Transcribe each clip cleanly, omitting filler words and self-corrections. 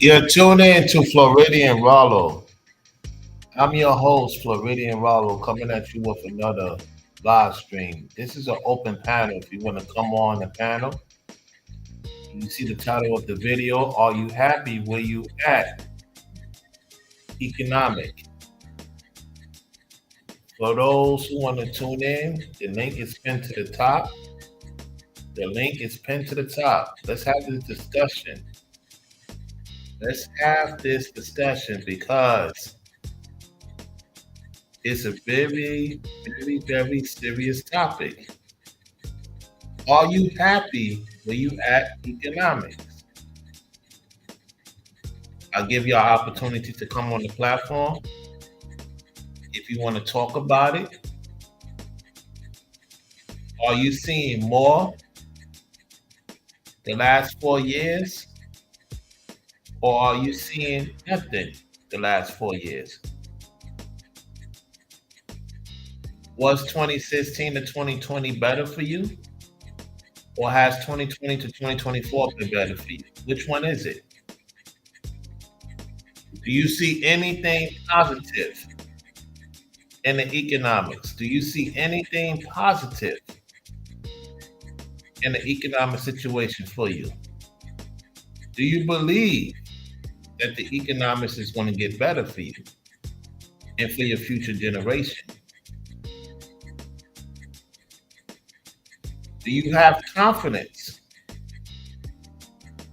You're tuning in to Floridian Rollo. I'm your host, Floridian Rollo, coming at you with another live stream. This is an open panel. If you want to come on the panel, you see the title of the video. Are you happy where you at? Economic. For those who want to tune in, the link is pinned to the top. The link is pinned to the top. Let's have this discussion. Let's have this discussion because it's a very serious topic. Are you happy where you at economics? I'll give you an opportunity to come on the platform if you want to talk about it. Are you seeing more the last 4 years, or are you seeing nothing the last 4 years? Was 2016 to 2020 better for you? Or has 2020 to 2024 been better for you? Which one is it? Do you see anything positive in the economics? Do you see anything positive in the economic situation for you? Do you believe that the economics is going to get better for you and for your future generation? Do you have confidence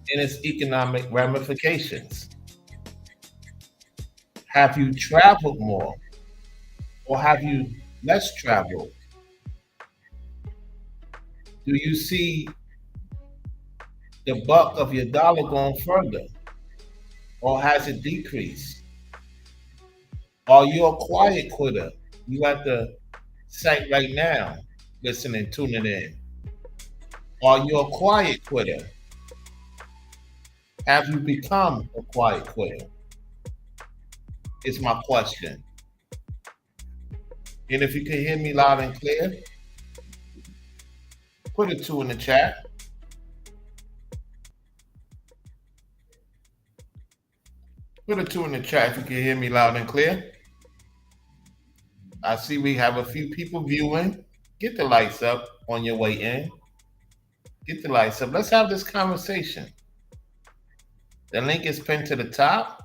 in its economic ramifications? Have you traveled more or have you less traveled? Do you see the buck of your dollar going further or has it decreased? Are you a quiet quitter? You at the site right now listening, tuning in. Are you a quiet quitter? Have you become a quiet quitter? Is my question. And if you can hear me loud and clear, put a 2 in the chat. Put a 2 in the chat if you can hear me loud and clear. I see we have a few people viewing. Get the lights up on your way in. Get the lights up. Let's have this conversation. The link is pinned to the top.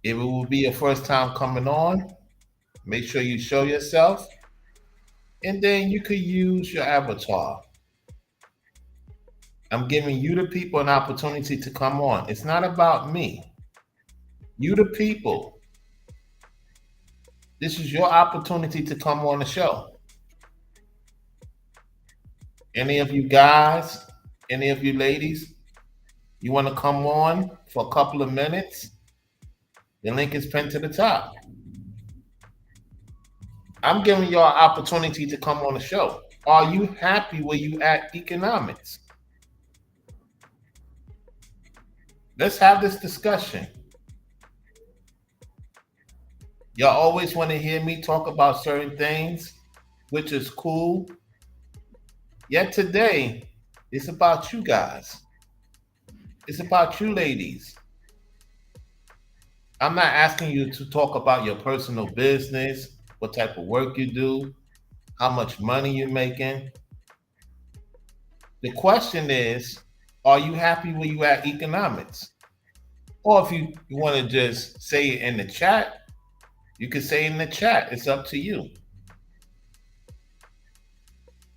If it will be your first time coming on, make sure you show yourself. And then you could use your avatar. I'm giving you the people an opportunity to come on. It's not about me. You the people. This is your opportunity to come on the show. Any of you guys, any of you ladies, you want to come on for a couple of minutes? The link is pinned to the top. I'm giving you an opportunity to come on the show. Are you happy where you at economics? Let's have this discussion. Y'all always want to hear me talk about certain things, which is cool. Yet today, it's about you guys. It's about you ladies. I'm not asking you to talk about your personal business, what type of work you do, how much money you're making. The question is, are you happy where you at economics? Or if you want to just say it in the chat, you can say it in the chat. It's up to you.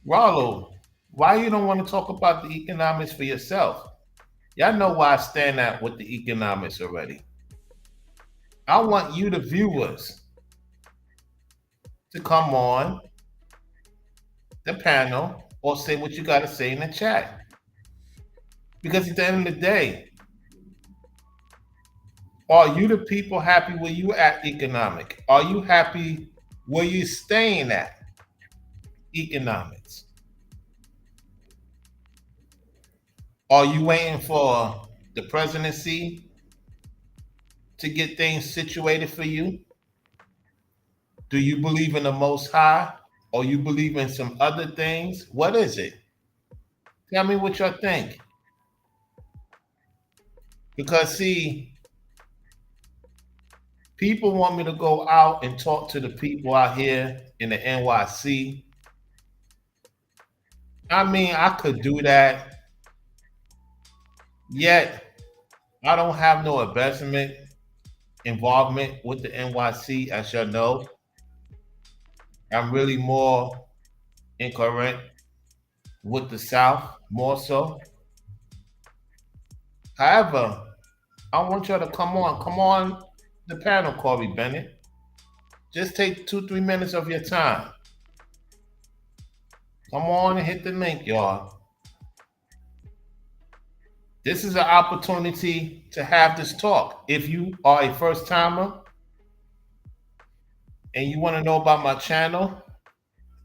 Rollo, why you don't want to talk about the economics for yourself? Y'all know why I stand out with the economics already. I want you, the viewers, to come on the panel or say what you got to say in the chat. Because at the end of the day, are you the people happy where you at economic? Are you happy where you staying at economics? Are you waiting for the presidency to get things situated for you? Do you believe in the Most High or you believe in some other things? What is it? Tell me what you think. Because see, people want me to go out and talk to the people out here in the NYC. I mean, I could do that, yet I don't have no investment involvement with the NYC, as you know. I'm really more incorrect with the South, more so. However, I want y'all to come on the panel, Corey Bennett. Just take 2, 3 minutes of your time. Come on and hit the link, y'all. This is an opportunity to have this talk. If you are a first timer and you want to know about my channel,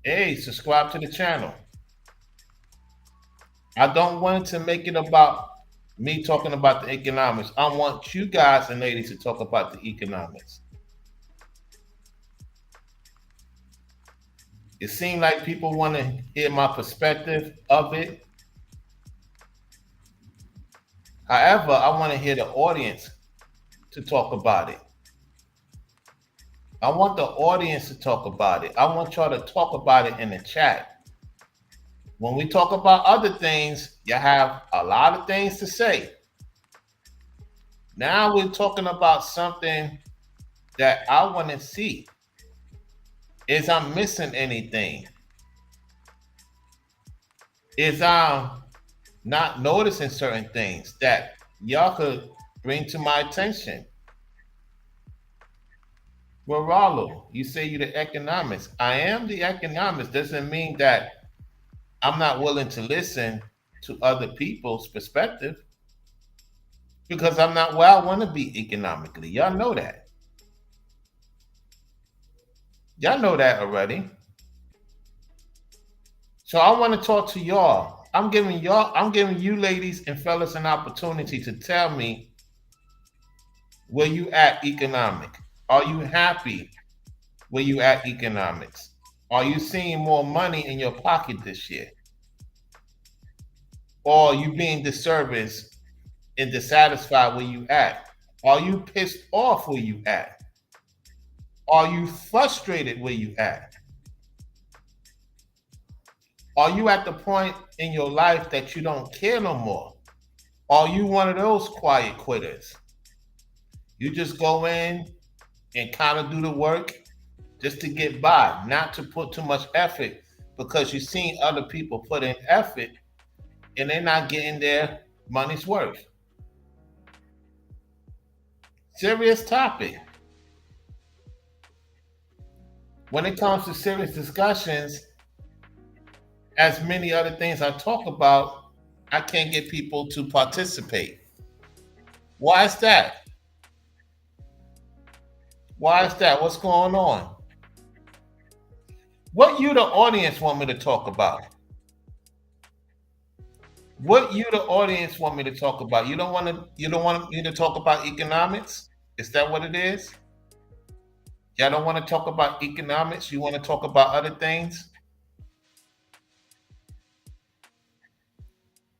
hey, subscribe to the channel. I don't want to make it about me talking about the economics. I want you guys and ladies to talk about the economics. It seems like people want to hear my perspective of it. However, I want to hear the audience to talk about it. I want the audience to talk about it. I want y'all to talk about it in the chat. When we talk about other things, you have a lot of things to say. Now we're talking about something that I want to see. Is I'm missing anything? Is I'm not noticing certain things that y'all could bring to my attention? Well, Rollo, you say you're the economist. I am the economist. Doesn't mean that I'm not willing to listen to other people's perspective because I'm not where I want to be economically. Y'all know that. Y'all know that already. So I want to talk to y'all. I'm giving you ladies and fellas an opportunity to tell me where you at economic. Are you happy where you at economics? Are you seeing more money in your pocket this year? Or are you being disserviced and dissatisfied where you at? Are you pissed off where you at? Are you frustrated where you at? Are you at the point in your life that you don't care no more? Are you one of those quiet quitters? You just go in and kind of do the work just to get by, not to put too much effort because you've seen other people put in effort and they're not getting their money's worth. Serious topic. When it comes to serious discussions, as many other things I talk about, I can't get people to participate. Why is that? Why is that? What's going on? What you, the audience, want me to talk about? What you, the audience, want me to talk about? You don't want to. You don't want me to talk about economics. Is that what it is? Y'all don't want to talk about economics. You want to talk about other things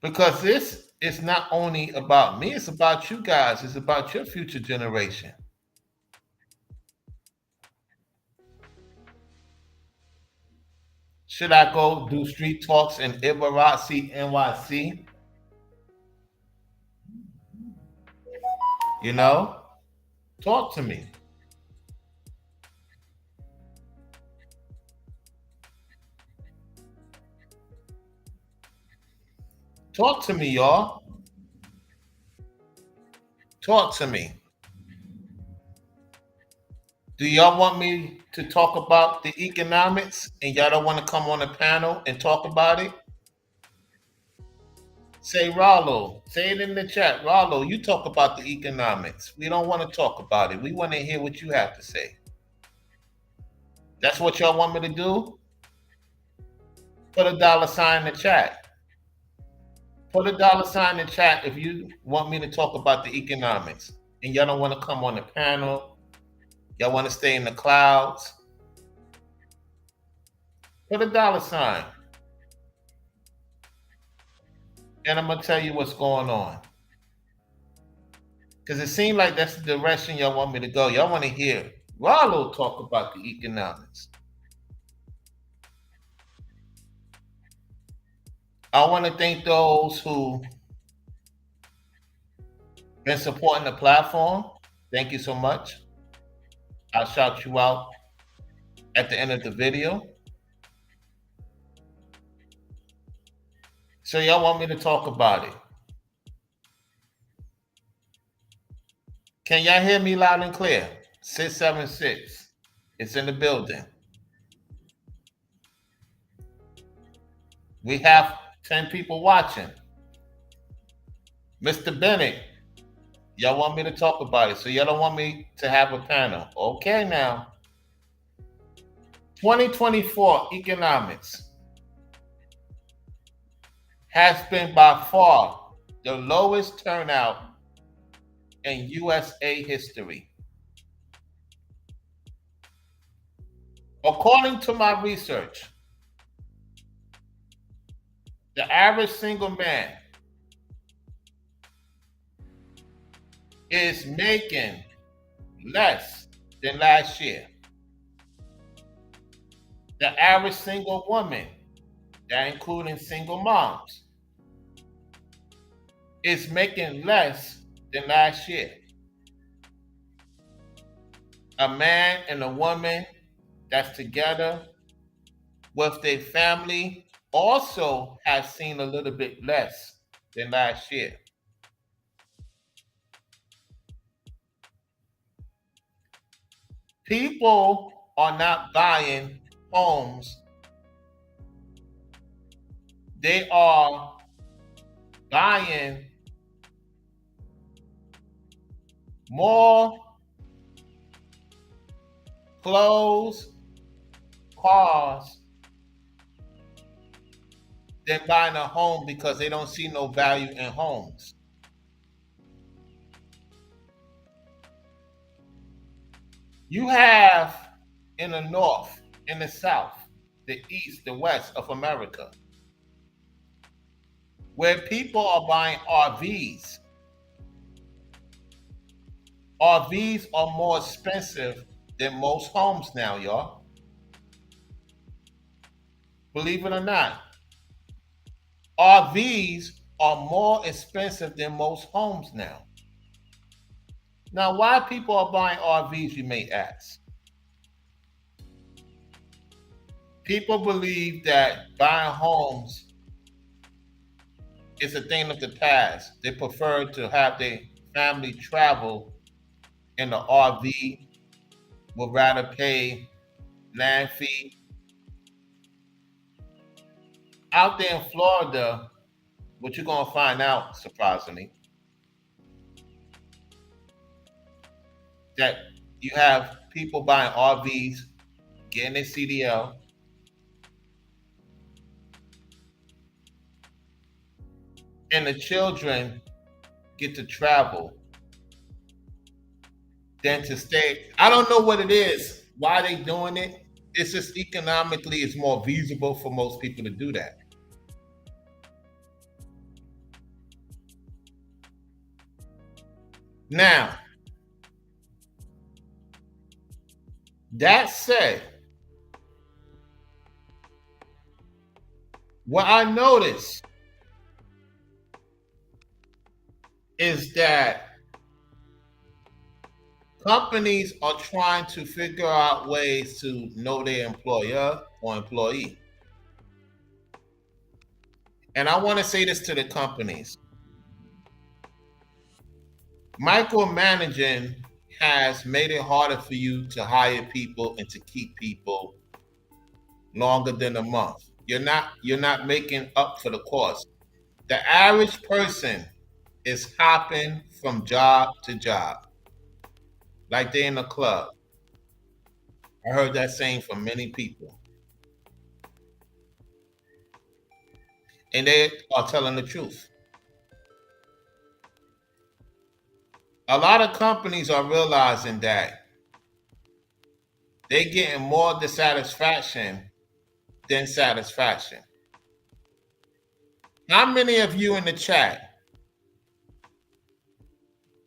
because this is not only about me. It's about you guys. It's about your future generation. Should I go do street talks in Ibaraki, NYC? You know, talk to me. Talk to me, y'all. Talk to me. Do y'all want me to talk about the economics and y'all don't want to come on the panel and talk about it? Say Rollo, say it in the chat. Rollo, you talk about the economics. We don't want to talk about it. We want to hear what you have to say. That's what y'all want me to do? Put a dollar sign in the chat. Put a dollar sign in the chat if you want me to talk about the economics and y'all don't want to come on the panel. Y'all want to stay in the clouds. Put a dollar sign. And I'm going to tell you what's going on. Because it seems like that's the direction y'all want me to go. Y'all want to hear Rollo talk about the economics. I want to thank those who been supporting the platform. Thank you so much. I'll shout you out at the end of the video. So y'all want me to talk about it? Can y'all hear me loud and clear? 676. It's in the building. We have 10 people watching. Mr. Bennett, y'all want me to talk about it, so y'all don't want me to have a panel. Okay now. 2024 economics has been by far the lowest turnout in USA history. According to my research, the average single man is making less than last year. The average single woman, that including single moms, is making less than last year. A man and a woman that's together with their family also has seen a little bit less than last year. People are not buying homes. They are buying more clothes, cars, than buying a home because they don't see no value in homes. You have in the north, in the south, the east, the west of America, where people are buying RVs. RVs are more expensive than most homes now, y'all. Believe it or not, RVs are more expensive than most homes now. Now, why people are buying RVs, you may ask. People believe that buying homes is a thing of the past. They prefer to have their family travel in the RV, would rather pay land fee. Out there in Florida, what you're gonna find out, surprisingly, that you have people buying RVs, getting their CDL, and the children get to travel than to stay. I don't know what it is, why they doing it. It's just economically, it's more feasible for most people to do that. Now, that said, what I noticed is that companies are trying to figure out ways to know their employer or employee. And I want to say this to the companies. Micromanaging has made it harder for you to hire people and to keep people longer than a month. You're not making up for the cost. The average person is hopping from job to job, like they're in a club. I heard that saying from many people, and they are telling the truth. A lot of companies are realizing that they're getting more dissatisfaction than satisfaction. How many of you in the chat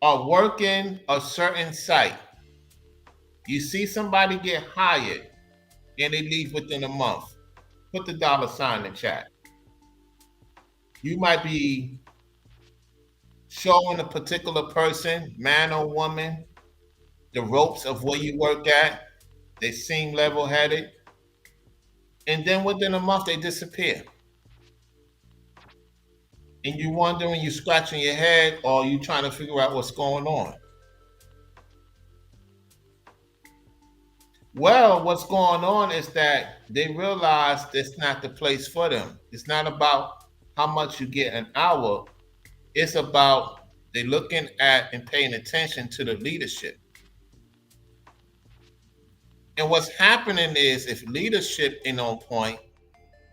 are working a certain site. You see somebody get hired and they leave within a month. Put the dollar sign in the chat. You might be showing a particular person, man or woman, the ropes of where you work at. They seem level headed. And then within a month, they disappear. And you wondering, you scratching your head, or you trying to figure out what's going on. Well, what's going on is that they realize that's not the place for them. It's not about how much you get an hour. It's about they looking at and paying attention to the leadership. And what's happening is if leadership ain't on point,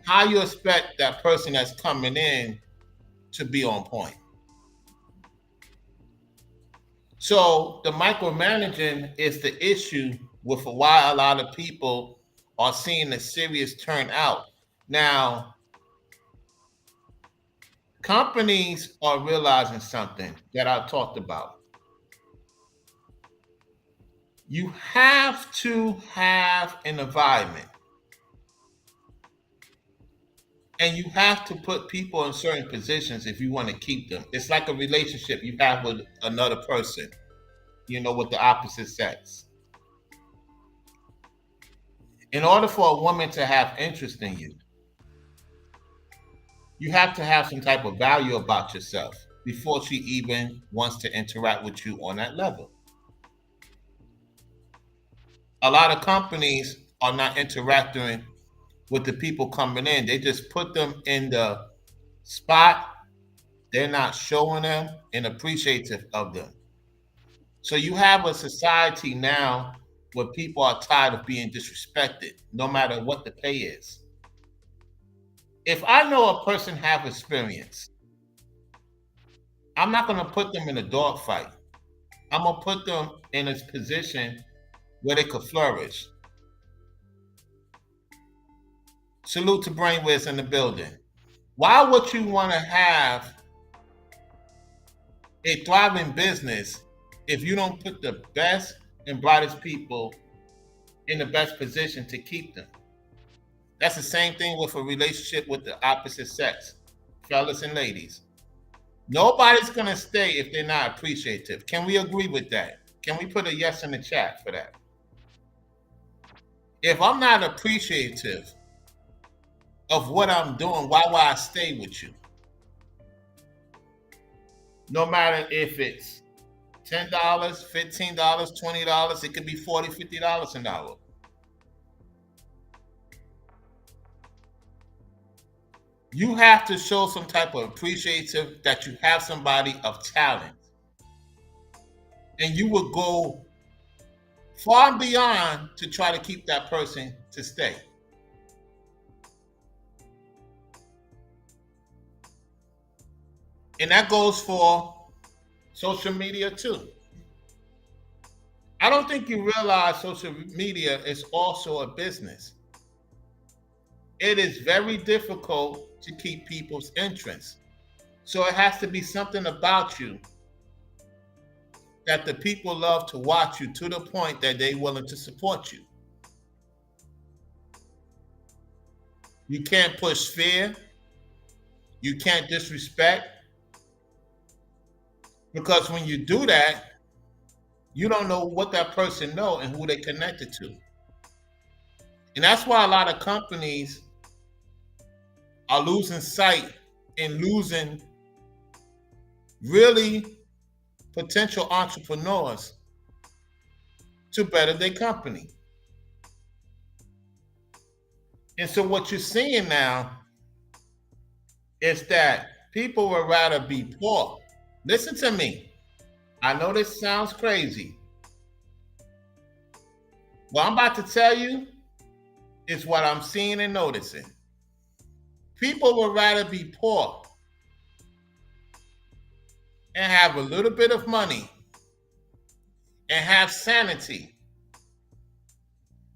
how you expect that person that's coming in to be on point? So the micromanaging is the issue with why a lot of people are seeing a serious turnout. Now, companies are realizing something that I talked about. You have to have an environment, and you have to put people in certain positions if you want to keep them. It's like a relationship you have with another person, with the opposite sex. In order for a woman to have interest in you, you have to have some type of value about yourself before she even wants to interact with you on that level. A lot of companies are not interacting with the people coming in. They just put them in the spot. They're not showing them and appreciative of them. So you have a society now where people are tired of being disrespected, no matter what the pay is. If I know a person have experience, I'm not going to put them in a dogfight. I'm going to put them in a position where they could flourish. Salute to Brainwaves in the building. Why would you want to have a thriving business if you don't put the best and brightest people in the best position to keep them? That's the same thing with a relationship with the opposite sex, fellas and ladies. Nobody's going to stay if they're not appreciative. Can we agree with that? Can we put a yes in the chat for that? If I'm not appreciative of what I'm doing, why would I stay with you? No matter if it's $10, $15, $20, it could be $40, $50 an hour. You have to show some type of appreciative that you have somebody of talent. And you will go far and beyond to try to keep that person to stay. And that goes for social media too. I don't think you realize social media is also a business. It is very difficult to keep people's interest. So it has to be something about you that the people love to watch you to the point that they're willing to support you. You can't push fear. You can't disrespect. Because when you do that, you don't know what that person knows and who they connected to. And that's why a lot of companies are losing sight and losing really potential entrepreneurs to better their company. And so what you're seeing now is that people would rather be poor. Listen to me. I know this sounds crazy. What I'm about to tell you is what I'm seeing and noticing. People would rather be poor and have a little bit of money and have sanity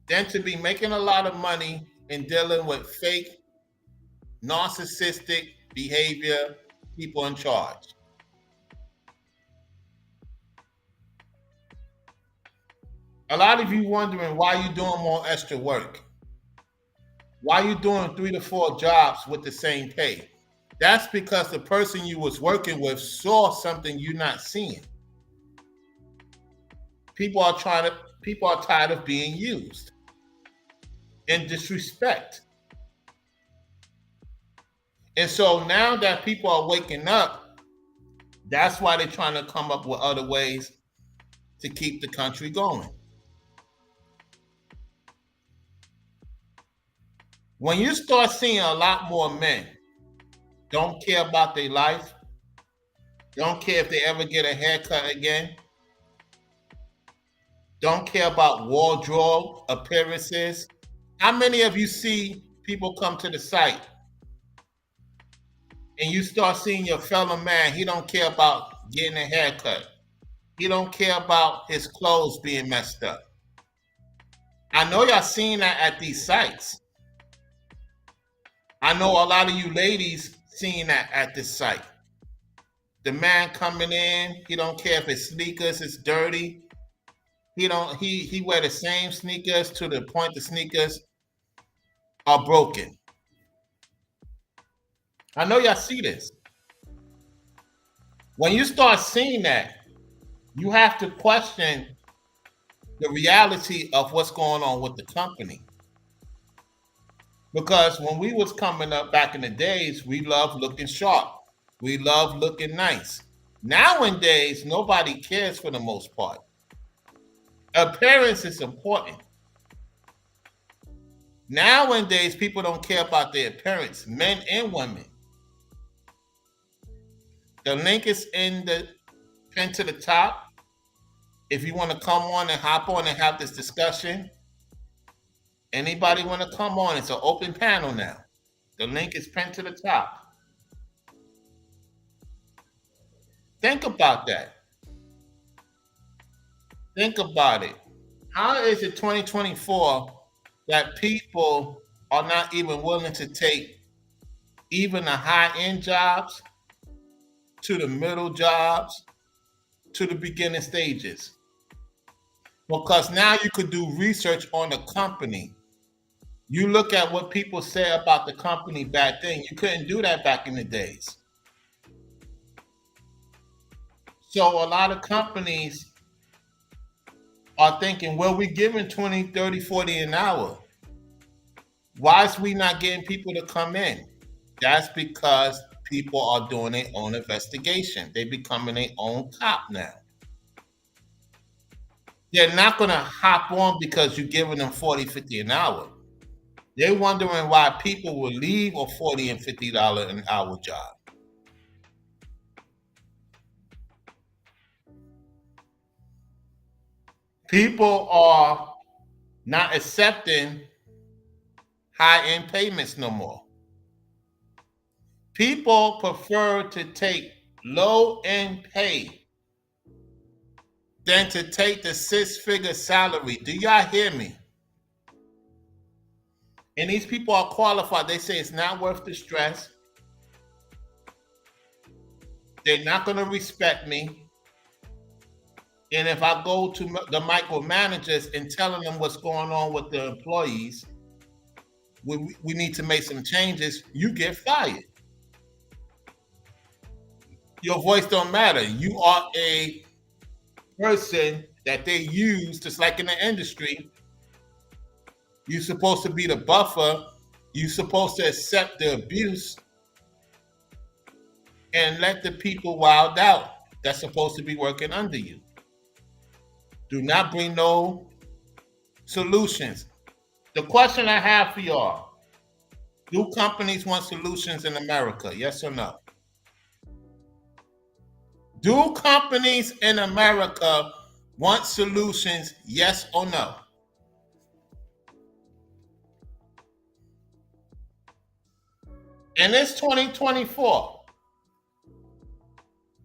than to be making a lot of money and dealing with fake, narcissistic behavior, people in charge. A lot of you wondering why you doing more extra work. Why you doing 3 to 4 jobs with the same pay? That's because the person you was working with saw something you're not seeing. People are tired of being used and disrespect. And so now that people are waking up, that's why they're trying to come up with other ways to keep the country going. When you start seeing a lot more men don't care about their life, don't care if they ever get a haircut again, don't care about wardrobe appearances. How many of you see people come to the site and you start seeing your fellow man, he don't care about getting a haircut. He don't care about his clothes being messed up. I know y'all seen that at these sites. I know a lot of you ladies seeing that at this site. The man coming in, he don't care if his sneakers is dirty. He wear the same sneakers to the point the sneakers are broken. I know y'all see this. When you start seeing that, you have to question the reality of what's going on with the company. Because when we was coming up back in the days, we loved looking sharp. We loved looking nice. Nowadays, nobody cares for the most part. Appearance is important. Nowadays, people don't care about their appearance, men and women. The link is in the pin to the top. If you want to come on and hop on and have this discussion, anybody want to come on? It's an open panel now. The link is pinned to the top. Think about that. Think about it. How is it 2024 that people are not even willing to take even the high-end jobs to the middle jobs to the beginning stages? Because now you could do research on the company. You look at what people say about the company back then. You couldn't do that back in the days. So a lot of companies are thinking, well, we're giving 20, 30, 40 an hour. Why is we not getting people to come in? That's because people are doing their own investigation. They're becoming their own cop now. They're not going to hop on because you're giving them 40, 50 an hour. They're wondering why people will leave a $40 and $50 an hour job. People are not accepting high-end payments no more. People prefer to take low-end pay than to take the six-figure salary. Do y'all hear me? And these people are qualified. They say it's not worth the stress. They're not going to respect me. And if I go to the micromanagers and telling them what's going on with the employees, we need to make some changes, you get fired. Your voice don't matter. You are a person that they use, just like in the industry. You're supposed to be the buffer. You're supposed to accept the abuse and let the people wild out that's supposed to be working under you. Do not bring no solutions. The question I have for y'all, do companies want solutions in America? Yes or no? Do companies in America want solutions? Yes or no? And it's 2024.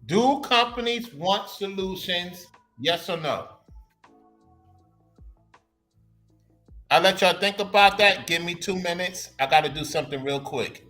Do companies want solutions? Yes or no? I'll let y'all think about that. Give me 2 minutes. I got to do something real quick.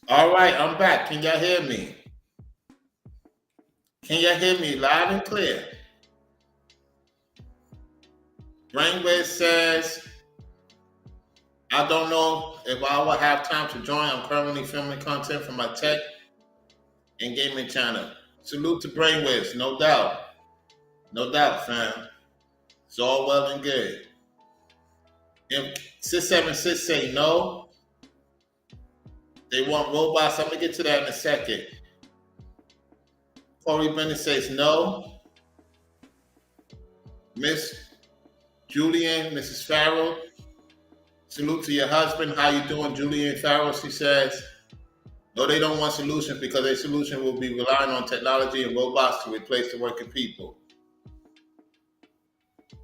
All right, I'm back. Can y'all hear me? Can y'all hear me loud and clear? Brainwave says, I don't know if I will have time to join. I'm currently filming content for my tech and gaming channel. Salute to Brainwaves, no doubt. No doubt, fam. It's all well and good. If 676 say no, they want robots. I'm going to get to that in a second. Corey Bennett says no. Miss Julian, Mrs. Farrell, salute to your husband. How you doing, Julian Farrell? She says, no, they don't want solutions because their solution will be relying on technology and robots to replace the working people.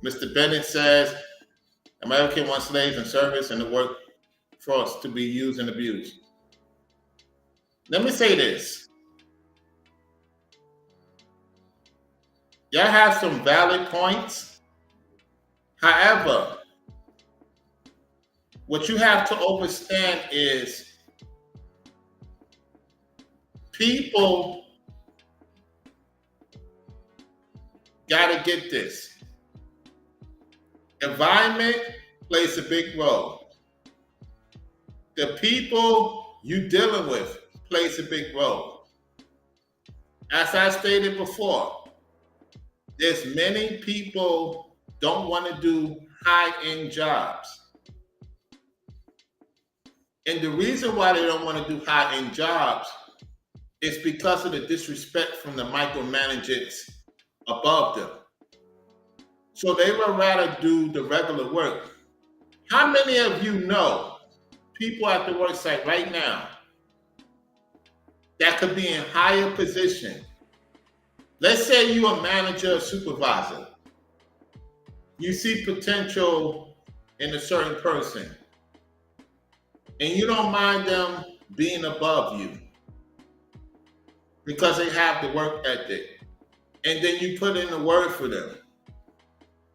Mr. Bennett says, American wants slaves in service and the workforce to be used and abused. Let me say this. Y'all have some valid points. However, what you have to understand is people got to get this. Environment plays a big role. The people you dealing with plays a big role. As I stated before, there's many people don't want to do high-end jobs. And the reason why they don't want to do high-end jobs is because of the disrespect from the micromanagers above them. So they would rather do the regular work. How many of you know people at the work site right now that could be in higher position? Let's say you're a manager or supervisor. You see potential in a certain person, and you don't mind them being above you because they have the work ethic. And then you put in the word for them.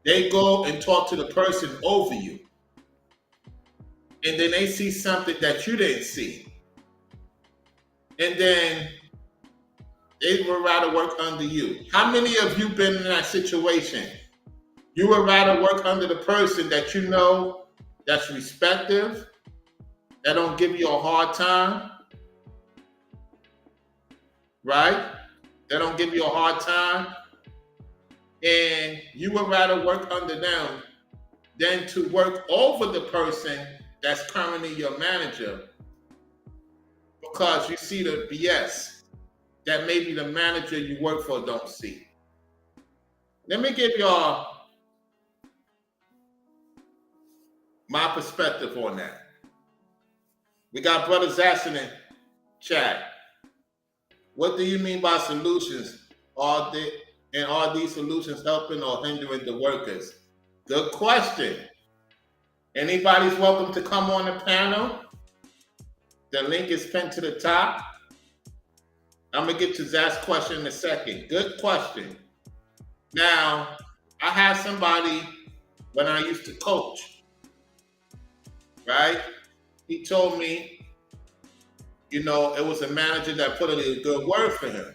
They go and talk to the person over you. And then they see something that you didn't see. And then they would rather work under you. How many of you been in that situation? You would rather work under the person that you know that's respectful, that don't give you a hard time, right? That don't give you a hard time. And you would rather work under them than to work over the person that's currently your manager because you see the BS that maybe the manager you work for don't see. Let me give y'all my perspective on that. We got Brother Zassin in chat. What do you mean by solutions? Are these solutions helping or hindering the workers? Good question. Anybody's welcome to come on the panel. The link is pinned to the top. I'm going to get to Zach's question in a second. Good question. Now, I had somebody when I used to coach, right? He told me, it was a manager that put in a good word for him.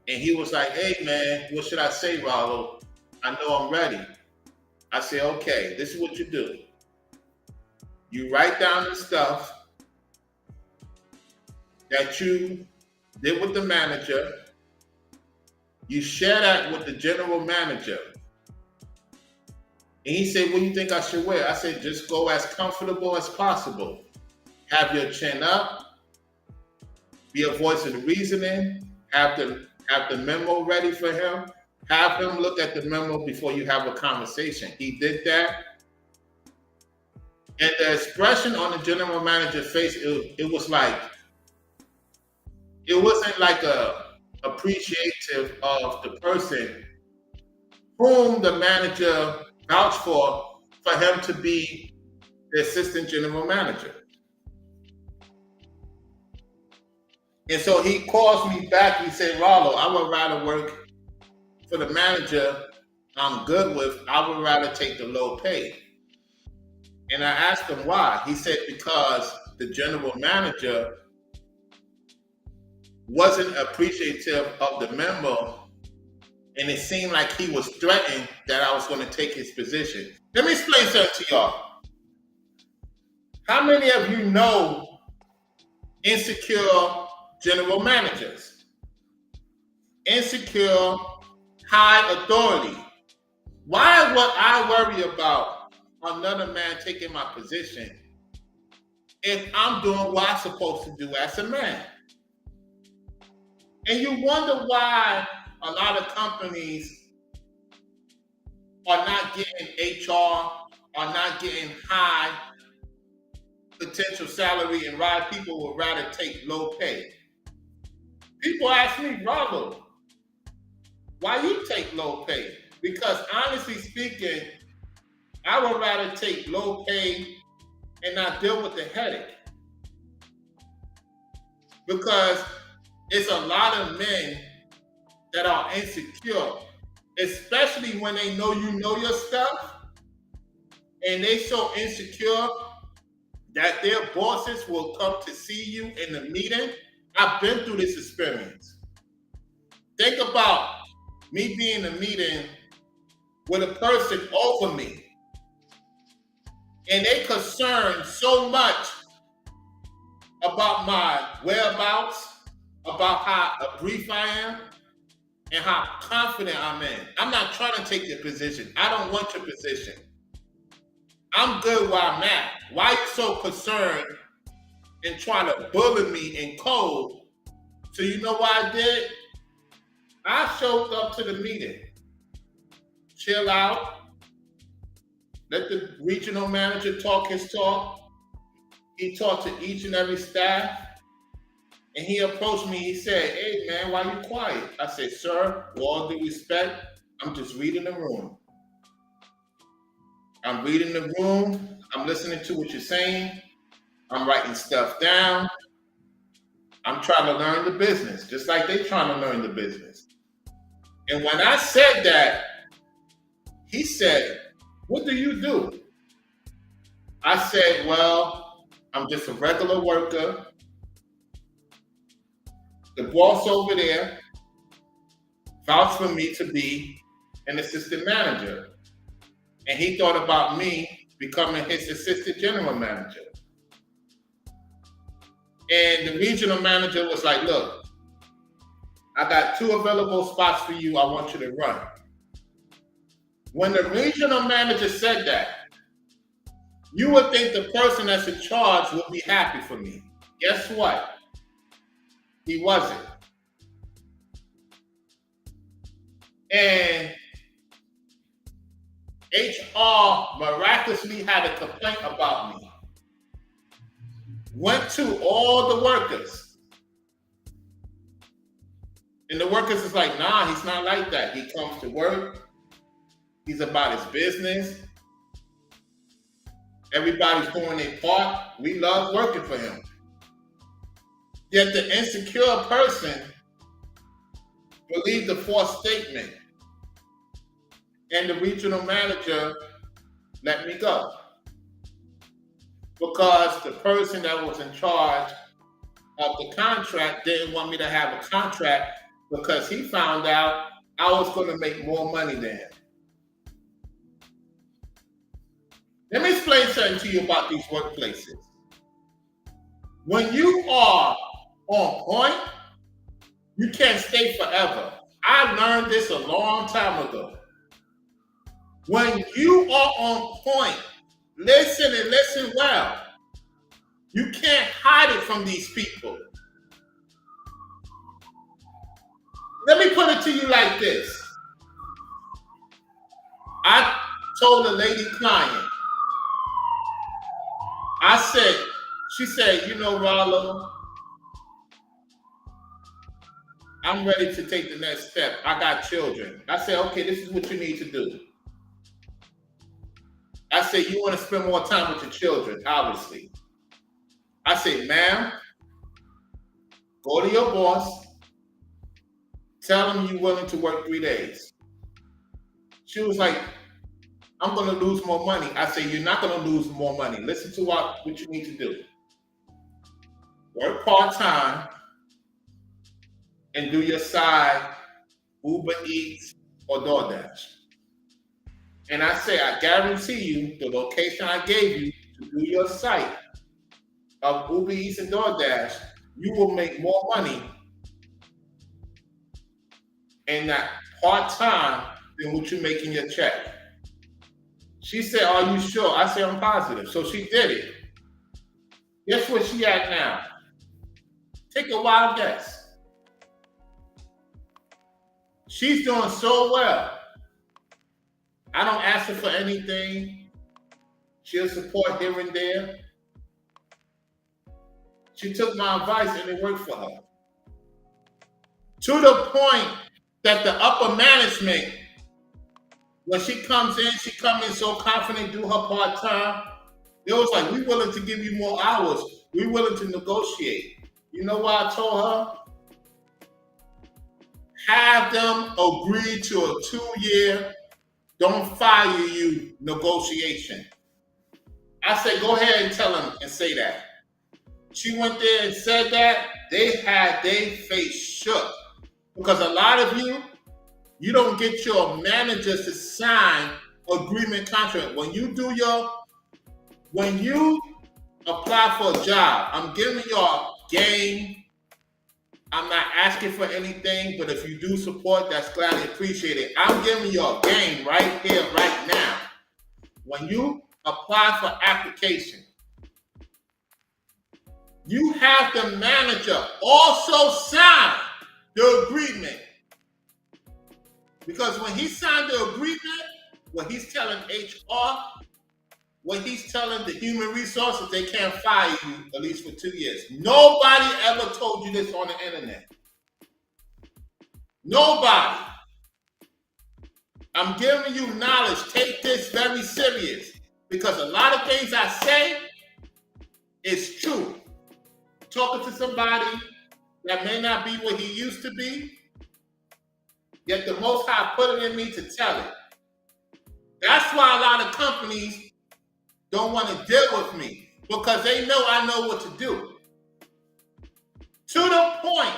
And he was like, hey, man, what should I say, Rollo? I know I'm ready. I said, okay, this is what you do. You write down the stuff that you did with the manager. You share that with the general manager. And he said, what do you think I should wear? I said, just go as comfortable as possible. Have your chin up. Be a voice of the reasoning. Have the memo ready for him. Have him look at the memo before you have a conversation. He did that. And the expression on the general manager's face, it was like, it wasn't like appreciative of the person whom the manager vouched for him to be the assistant general manager. And so he calls me back. He said, Rollo, I would rather work for the manager I'm good with. I would rather take the low pay. And I asked him why. He said, because the general manager wasn't appreciative of the memo, and it seemed like he was threatened that I was going to take his position. Let me explain something to y'all. How many of you know insecure general managers? Insecure high authority. Why would I worry about another man taking my position if I'm doing what I'm supposed to do as a man? And you wonder why a lot of companies are not getting HR, are not getting high potential salary, and why people would rather take low pay. People ask me, Ronald, why you take low pay? Because honestly speaking, I would rather take low pay and not deal with the headache. Because it's a lot of men that are insecure, especially when they know you know your stuff, and they so insecure that their bosses will come to see you in the meeting. I've been through this experience. Think about me being in a meeting with a person over me, and they concerned so much about my whereabouts, about how brief I am, and how confident I'm in. I'm not trying to take your position. I don't want your position. I'm good where I'm at. Why are you so concerned and trying to bully me in code? So you know what I did? I showed up to the meeting. Chill out. Let the regional manager talk his talk. He talked to each and every staff. And he approached me. He said, "Hey, man, why you quiet?" I said, "Sir, with all due respect, I'm just reading the room. I'm reading the room. I'm listening to what you're saying. I'm writing stuff down. I'm trying to learn the business, just like they're trying to learn the business." And when I said that, he said, "What do you do?" I said, "Well, I'm just a regular worker. The boss over there vouched for me to be an assistant manager. And he thought about me becoming his assistant general manager." And the regional manager was like, "Look, I got 2 available spots for you. I want you to run." When the regional manager said that, you would think the person that's in charge would be happy for me. Guess what? He wasn't. And HR miraculously had a complaint about me. Went to all the workers. And the workers is like, "Nah, he's not like that. He comes to work. He's about his business. Everybody's doing their part. We love working for him." Yet the insecure person believed the false statement. And the regional manager let me go. Because the person that was in charge of the contract didn't want me to have a contract because he found out I was going to make more money than him. Let me explain something to you about these workplaces. When you are on point, you can't stay forever. I learned this a long time ago. When you are on point, listen and listen well. You can't hide it from these people. Let me put it to you like this. I told a lady client, she said, "You know, Rollo, I'm ready to take the next step. I got children." I said, "Okay, this is what you need to do." I said, "You want to spend more time with your children, obviously." I said, "Ma'am, go to your boss, tell him you're willing to work 3 days." She was like, "I'm going to lose more money." I said, "You're not going to lose more money. Listen to what you need to do. Work part-time, and do your side Uber Eats or DoorDash. And I say, I guarantee you, the location I gave you to do your site of Uber Eats and DoorDash, you will make more money in that part-time than what you make in your check. She said, are you sure? I said, I'm positive. So she did it. Guess where she at now? Take a wild guess. She's doing so well. I don't ask her for anything. She'll support here and there. She took my advice and it worked for her. To the point that the upper management, when she comes in, she comes in so confident, do her part-time. It was like, we willing to give you more hours. We willing to negotiate. You know what I told her? Have them agree to a 2-year, don't fire you negotiation. I said, go ahead and tell them and say that. She went there and said that. They had their face shook. Because a lot of you don't get your managers to sign agreement contract. When you apply for a job, I'm giving y'all game. I'm not asking for anything, but if you do support, that's gladly appreciated. I'm giving y'all game right here, right now. When you apply for application, you have the manager also sign the agreement. Because when he signed the agreement, what he's telling HR, what he's telling the human resources, they can't fire you at least for 2 years. Nobody ever told you this on the internet. Nobody. I'm giving you knowledge. Take this very serious. Because a lot of things I say is true. Talking to somebody that may not be what he used to be, yet the Most High put it in me to tell it. That's why a lot of companies don't want to deal with me, because they know I know what to do. To the point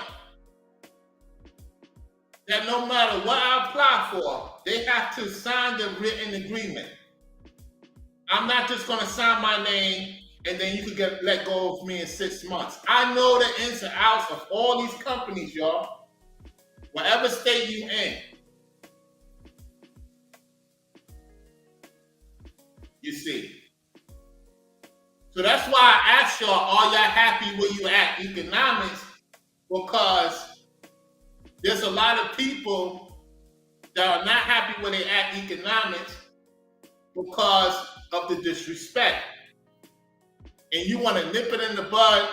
that no matter what I apply for, they have to sign the written agreement. I'm not just going to sign my name and then you can get let go of me in 6 months. I know the ins and outs of all these companies, y'all. Whatever state you in. You see. So that's why I asked y'all, are y'all happy where you at economics? Because there's a lot of people that are not happy where they at economics because of the disrespect. And you want to nip it in the bud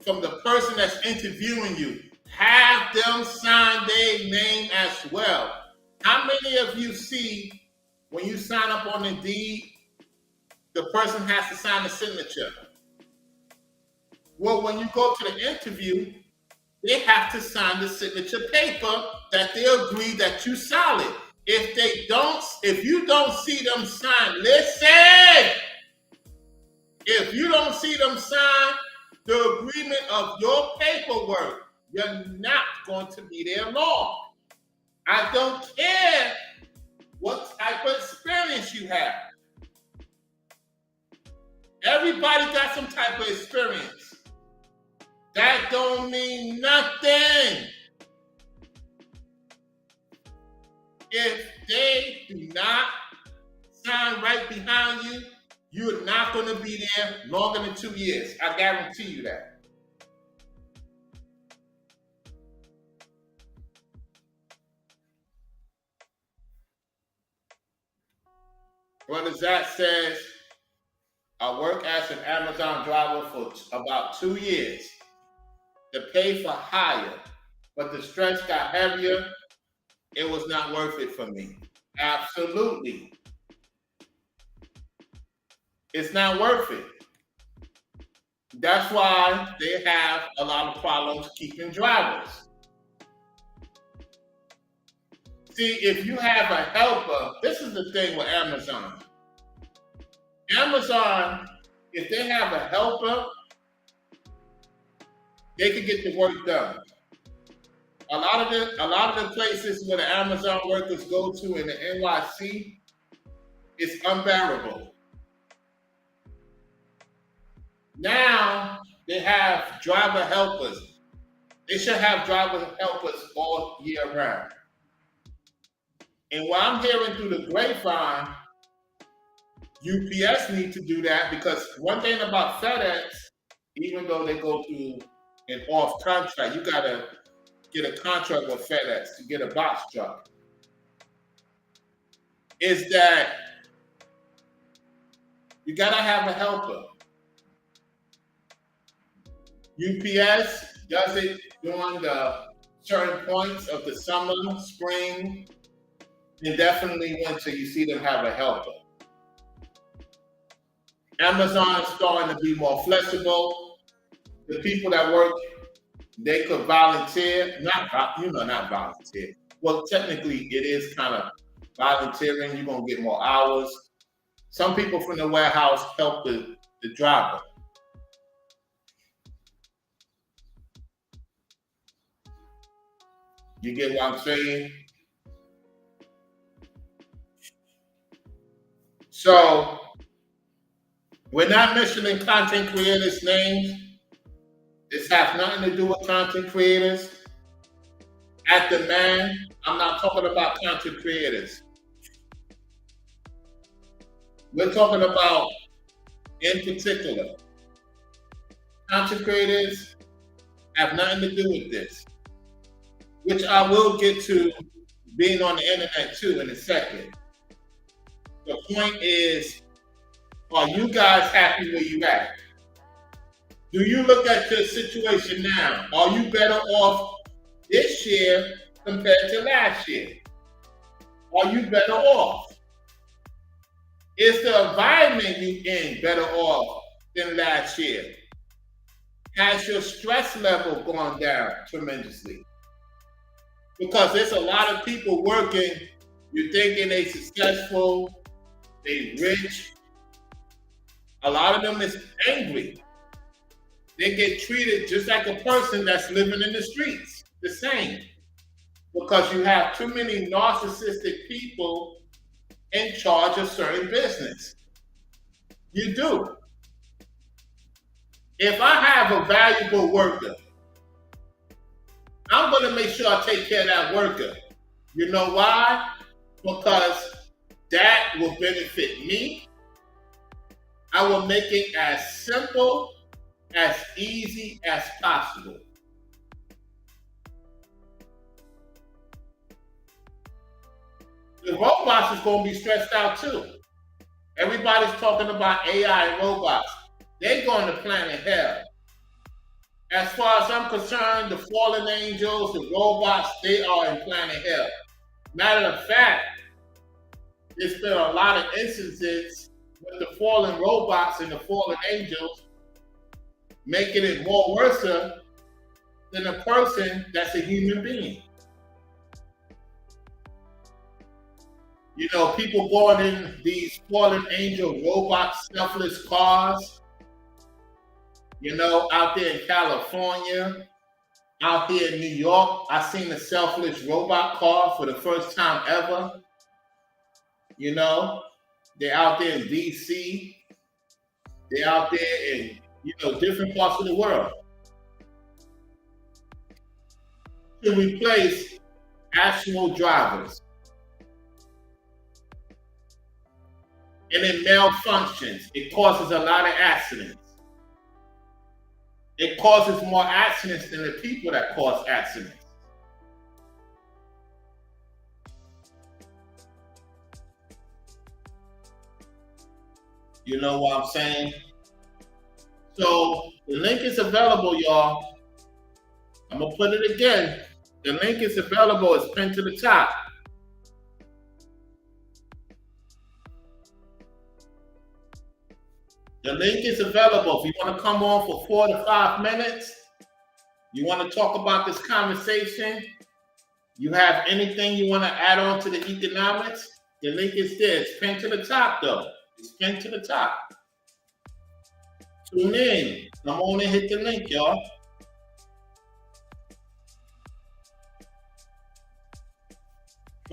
from the person that's interviewing you. Have them sign their name as well. How many of you see when you sign up on Indeed, the person has to sign the signature? Well, when you go to the interview, they have to sign the signature paper that they agree that you solid. If you don't see them sign, listen! If you don't see them sign the agreement of your paperwork, you're not going to be there long. I don't care what type of experience you have. Everybody got some type of experience. That don't mean nothing. If they do not sign right behind you, you're not going to be there longer than 2 years. I guarantee you that. Brother Zach says, I work as an Amazon driver for about 2 years. The pay for higher, but the stress got heavier. It was not worth it for me. Absolutely. It's not worth it. That's why they have a lot of problems keeping drivers. See, if you have a helper, this is the thing with Amazon. Amazon, if they have a helper, they can get the work done. a lot of the places where the Amazon workers go to in the NYC, it's unbearable. Now they have driver helpers. They should have driver helpers all year round. And what I'm hearing through the grapevine, UPS need to do that, because one thing about FedEx, even though they go through an off contract, you gotta get a contract with FedEx to get a box truck, is that you gotta have a helper. UPS does it during the certain points of the summer, spring, and definitely winter. You see them have a helper. Amazon is starting to be more flexible. The people that work, they could volunteer, not volunteer. Well, technically, it is kind of volunteering. You're gonna get more hours. Some people from the warehouse help the driver. You get what I'm saying? So we're not mentioning content creators' names. This has nothing to do with content creators. At the man, I'm not talking about content creators. We're talking about, in particular, content creators have nothing to do with this, which I will get to being on the internet too in a second. The point is, are you guys happy where you at? Do you look at your situation now? Are you better off this year compared to last year? Are you better off? Is the environment you in better off than last year? Has your stress level gone down tremendously? Because there's a lot of people working, you're thinking they successful, they rich. A lot of them is angry. They get treated just like a person that's living in the streets, the same. Because you have too many narcissistic people in charge of certain business. You do. If I have a valuable worker, I'm going to make sure I take care of that worker. You know why? Because that will benefit me. I will make it as simple, as easy as possible. The robots is going to be stressed out too. Everybody's talking about AI and robots. They're going to planet hell. As far as I'm concerned, the fallen angels, the robots, they are in planet hell. Matter of fact, there's been a lot of instances with the fallen robots and the fallen angels making it more worse than a person that's a human being. You know, people going in these fallen angel robot selfless cars, you know, out there in California, out here in New York. I seen a selfless robot car for the first time ever. You know, they're out there in DC. They're out there in, you know, different parts of the world to replace actual drivers. And it malfunctions. It causes a lot of accidents. It causes more accidents than the people that cause accidents. You know what I'm saying? So the link is available, y'all. I'm gonna put it again. The link is available. It's pinned to the top. The link is available. If you want to come on for 4 to 5 minutes, you want to talk about this conversation, you have anything you want to add on to the economics, the link is there. It's pinned to the top, though. It's pinned to the top. Tune in. Come on and hit the link, y'all.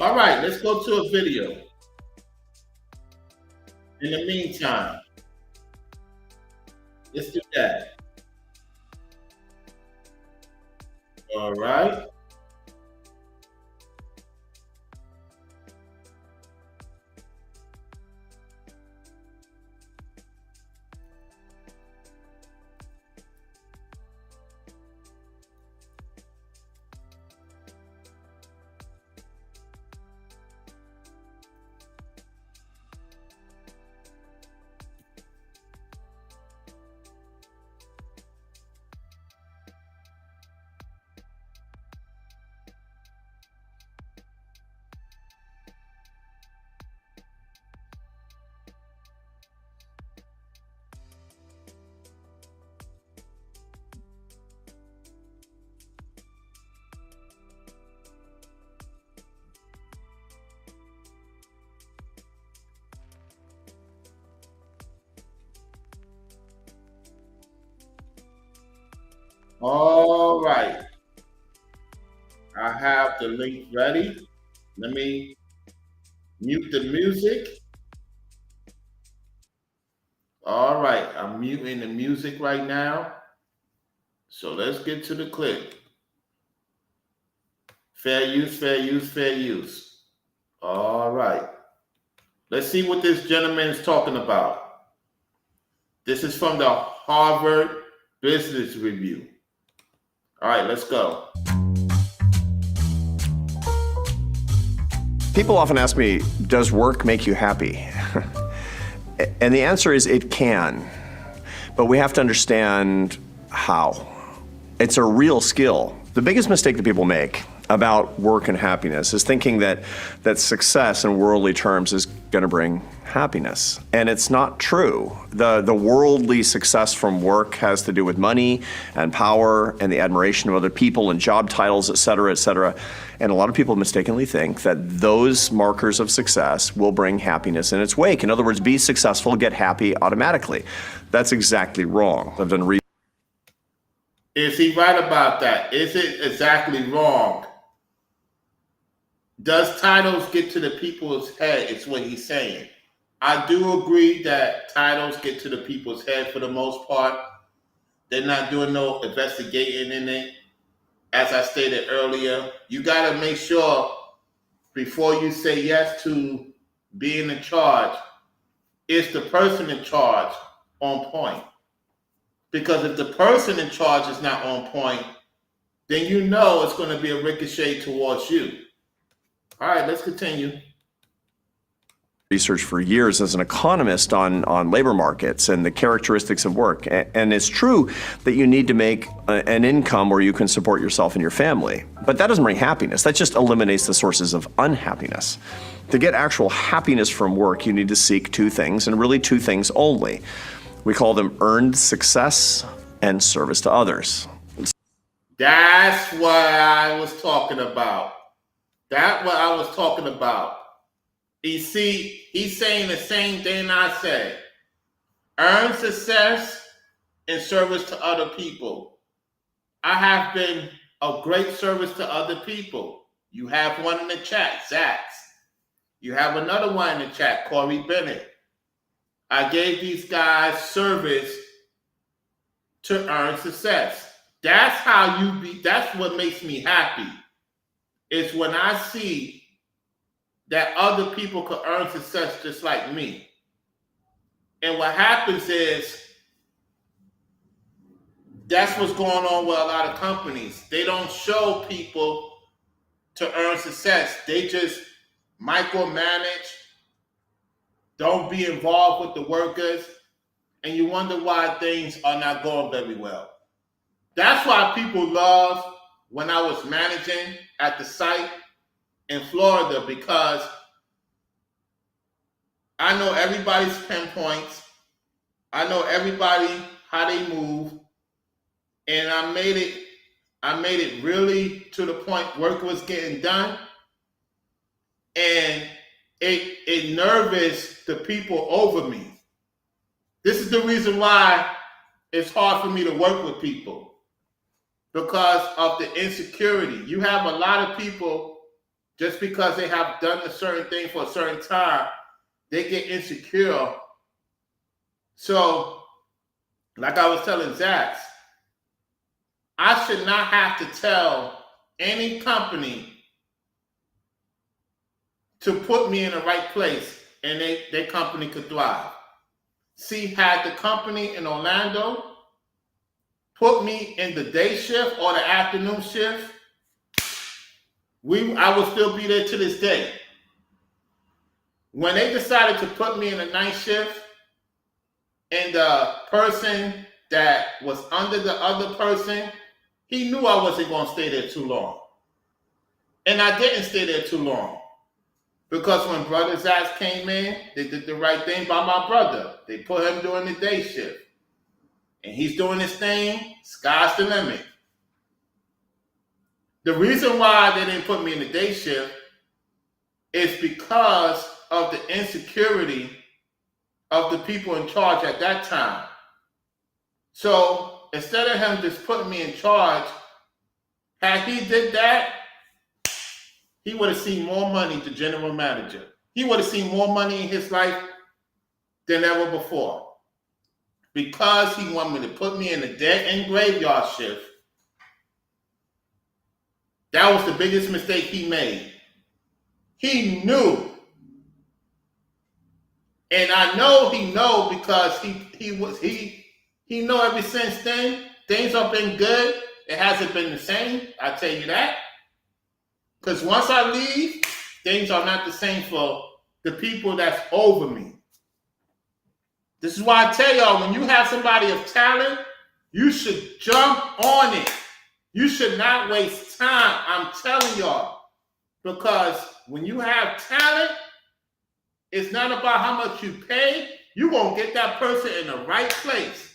All right, let's go to a video. In the meantime, let's do that. All right. All right. I have the link ready. Let me mute the music. All right. I'm muting the music right now. So let's get to the clip. Fair use, fair use, fair use. All right. Let's see what this gentleman is talking about. This is from the Harvard Business Review. All right, let's go. People often ask me, does work make you happy? And the answer is it can, but we have to understand how. It's a real skill. The biggest mistake that people make about work and happiness is thinking that success in worldly terms is going to bring happiness. And it's not true. The worldly success from work has to do with money and power and the admiration of other people and job titles, et cetera, et cetera. And a lot of people mistakenly think that those markers of success will bring happiness in its wake. In other words, be successful, get happy automatically. That's exactly wrong. I've done research. Is he right about that? Is it exactly wrong? Does titles get to the people's head? It's what he's saying. I do agree that titles get to the people's head for the most part. They're not doing no investigating in it. As I stated earlier, you got to make sure before you say yes to being in charge, is the person in charge on point? Because if the person in charge is not on point, then you know it's going to be a ricochet towards you. All right, let's continue. Research for years as an economist on labor markets and the characteristics of work. And it's true that you need to make an income where you can support yourself and your family. But that doesn't bring happiness. That just eliminates the sources of unhappiness. To get actual happiness from work, you need to seek two things, and really two things only. We call them earned success and service to others. That's what I was talking about. That's what I was talking about. You see, he's saying the same thing I said. Earn success in service to other people. I have been of great service to other people. You have one in the chat, Zax. You have another one in the chat, Corey Bennett. I gave these guys service to earn success. That's how you be. That's what makes me happy. Is when I see that other people could earn success just like me. And what happens is that's what's going on with a lot of companies. They don't show people to earn success. They just micromanage, don't be involved with the workers, and you wonder why things are not going very well. That's why people love when I was managing at the site in Florida, because I know everybody's pinpoints. I know everybody how they move, and I made it really to the point work was getting done, and it nervous the people over me. This is the reason why it's hard for me to work with people, because of the insecurity. You have a lot of people just because they have done a certain thing for a certain time, they get insecure. So, like I was telling Zach, I should not have to tell any company to put me in the right place and their company could thrive. See, had the company in Orlando put me in the day shift or the afternoon shift, I would still be there to this day. When they decided to put me in the night shift, and the person that was under the other person, he knew I wasn't going to stay there too long. And I didn't stay there too long. Because when Brother Zach came in, they did the right thing by my brother. They put him during the day shift. And he's doing his thing, sky's the limit. The reason why they didn't put me in the day shift is because of the insecurity of the people in charge at that time. So instead of him just putting me in charge, had he did that, he would have seen more money, the general manager. He would have seen more money in his life than ever before. Because he wanted me to put me in the dead end graveyard shift, that was the biggest mistake he made. He knew. And I know he know because he know ever since then, things have been good. It hasn't been the same, I tell you that. Because once I leave, things are not the same for the people that's over me. This is why I tell y'all, when you have somebody of talent, you should jump on it. You should not waste time, I'm telling y'all. Because when you have talent, it's not about how much you pay. You're going to get that person in the right place.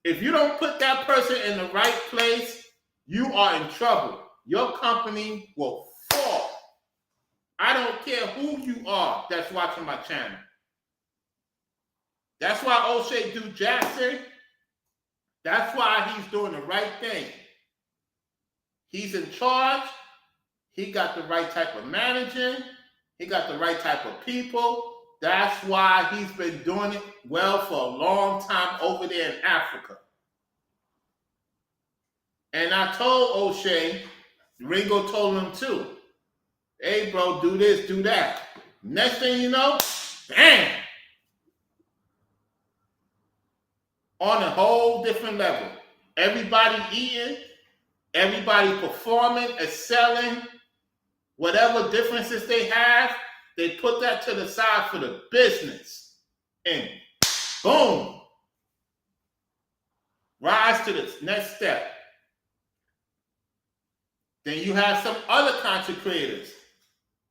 If you don't put that person in the right place, you are in trouble. Your company will fall. I don't care who you are that's watching my channel. That's why O'Shea Duke Jackson, that's why he's doing the right thing. He's in charge. He got the right type of managing. He got the right type of people. That's why he's been doing it well for a long time over there in Africa. And I told O'Shea, Ringo told him too, hey bro, do this, do that. Next thing you know, bam! On a whole different level. Everybody eating, everybody performing, excelling, whatever differences they have, they put that to the side for the business. And boom! Rise to the next step. Then you have some other content creators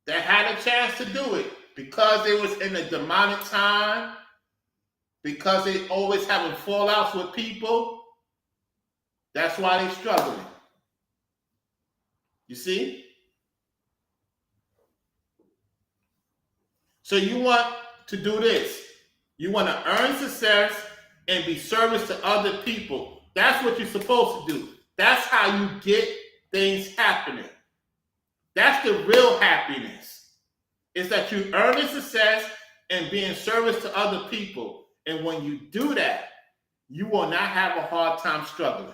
that had a chance to do it because they was in a demonic time, because they always having fallouts with people. That's why they're struggling. You see? So you want to do this. You want to earn success and be service to other people. That's what you're supposed to do. That's how you get things happening. That's the real happiness. Is that you earn success and being service to other people. And when you do that, you will not have a hard time struggling.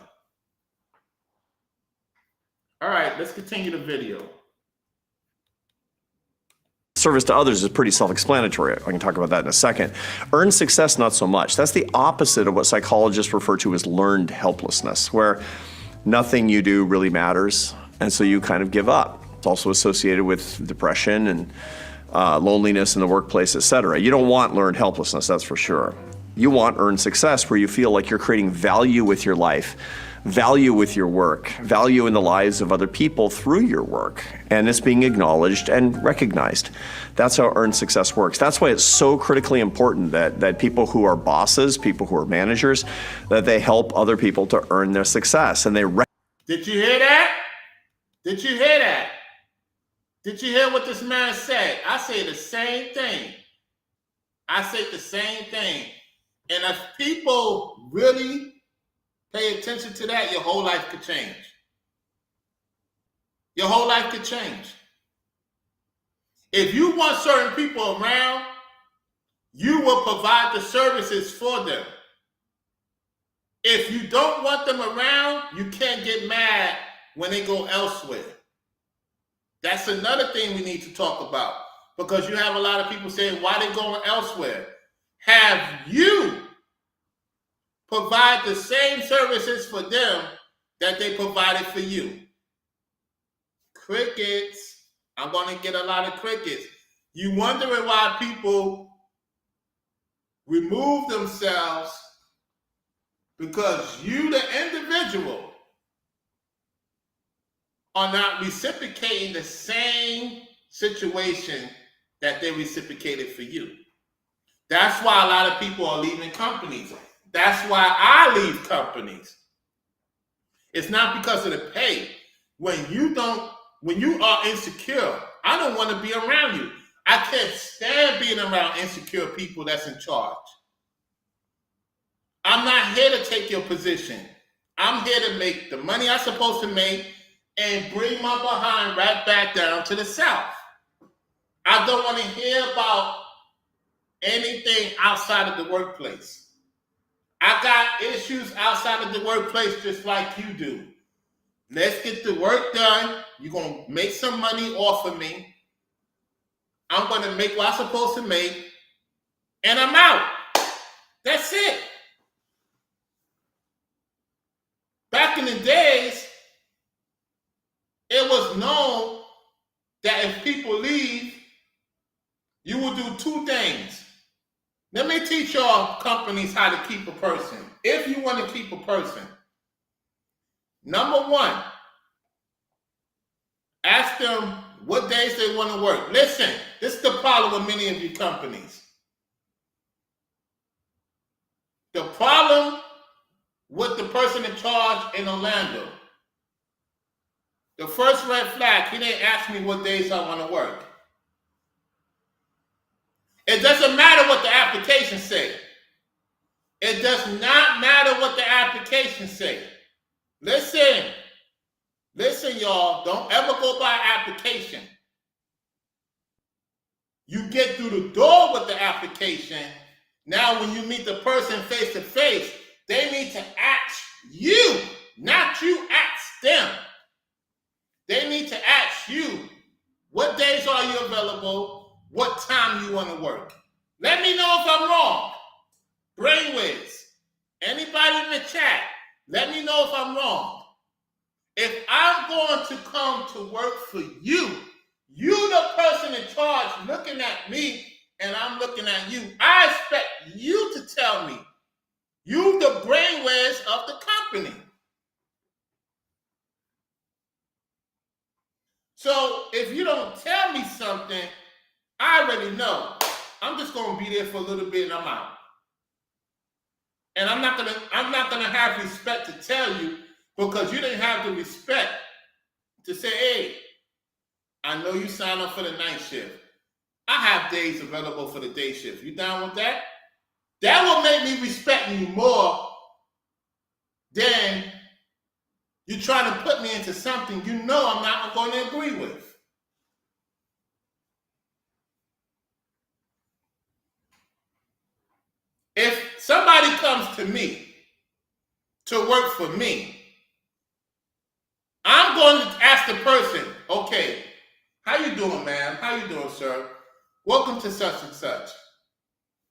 All right, let's continue the video. Service to others is pretty self-explanatory. I can talk about that in a second. Earned success, not so much. That's the opposite of what psychologists refer to as learned helplessness, where nothing you do really matters, and so you kind of give up. It's also associated with depression and loneliness in the workplace, etc. You don't want learned helplessness, that's for sure. You want earned success where you feel like you're creating value with your life, value with your work, value in the lives of other people through your work, and it's being acknowledged and recognized. That's how earned success works. That's why it's so critically important that people who are bosses, people who are managers, that they help other people to earn their success. And they Did you hear that? Did you hear that? Did you hear what this man said? I say the same thing. I say the same thing. And if people really pay attention to that, your whole life could change. Your whole life could change. If you want certain people around, you will provide the services for them. If you don't want them around, you can't get mad when they go elsewhere. That's another thing we need to talk about, because you have a lot of people saying, why they going elsewhere? Have you provide the same services for them that they provided for you? Crickets. I'm going to get a lot of crickets. You wondering why people remove themselves? Because you, the individual, are not reciprocating the same situation that they reciprocated for you. That's why a lot of people are leaving companies. That's why I leave companies. It's not because of the pay. When you are insecure, I don't want to be around you. I can't stand being around insecure people that's in charge. I'm not here to take your position. I'm here to make the money I'm supposed to make and bring my behind right back down to the South. I don't want to hear about anything outside of the workplace. I got issues outside of the workplace just like you do. Let's get the work done. You're going to make some money off of me. I'm going to make what I'm supposed to make, and I'm out. That's it. Back in the days, it was known that if people leave, you will do two things. Let me teach y'all companies how to keep a person. If you want to keep a person, number one, ask them what days they want to work. Listen, this is the problem with many of you companies. The problem with the person in charge in Orlando, the first red flag, he didn't ask me what days I want to work. It doesn't matter what the application say. It does not matter what the application say. Listen, y'all, don't ever go by application. You get through the door with the application. Now, when you meet the person face to face, they need to ask you, not you ask them. They need to ask you, what days are you available? What time you want to work? Let me know if I'm wrong. Brainwaves. Anybody in the chat, let me know if I'm wrong. If I'm going to come to work for you, you the person in charge looking at me and I'm looking at you, I expect you to tell me. You the brainwaves of the company. So if you don't tell me something, I already know. I'm just going to be there for a little bit and I'm out. And I'm not gonna have respect to tell you, because you didn't have the respect to say, hey, I know you signed up for the night shift. I have days available for the day shift. You down with that? That will make me respect you more than you trying to put me into something you know I'm not going to agree with. If somebody comes to me to work for me, I'm going to ask the person, okay, how you doing, ma'am? How you doing, sir? Welcome to such and such.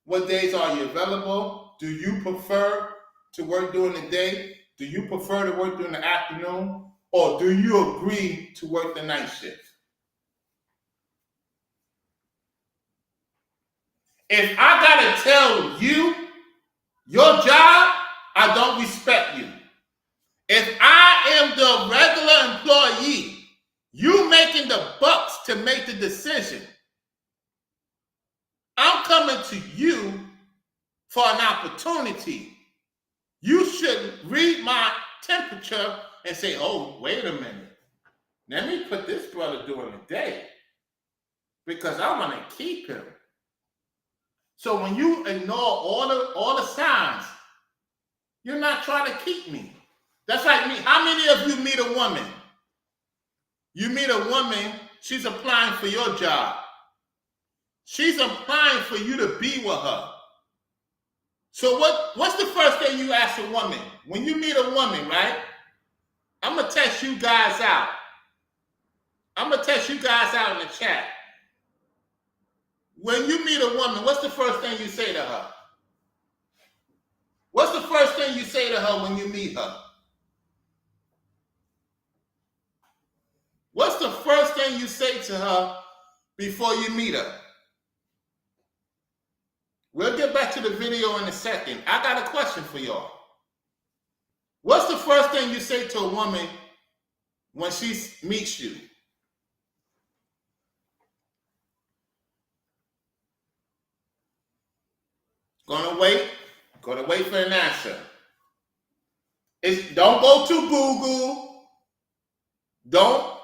What days are you available? Do you prefer to work during the day? Do you prefer to work during the afternoon? Or do you agree to work the night shift? If I gotta tell you your job, I don't respect you. If I am the regular employee, you making the bucks to make the decision, I'm coming to you for an opportunity. You should read my temperature and say, oh, wait a minute. Let me put this brother during the day because I want to keep him. So when you ignore all the signs, you're not trying to keep me. That's like me. How many of you meet a woman? You meet a woman, she's applying for your job. She's implying for you to be with her. So what's the first thing you ask a woman? When you meet a woman, right? I'm going to test you guys out. I'm going to test you guys out in the chat. When you meet a woman, what's the first thing you say to her? What's the first thing you say to her when you meet her? What's the first thing you say to her before you meet her? We'll get back to the video in a second. I got a question for y'all. What's the first thing you say to a woman when she meets you? Gonna wait for an answer. Don't go to Google. Don't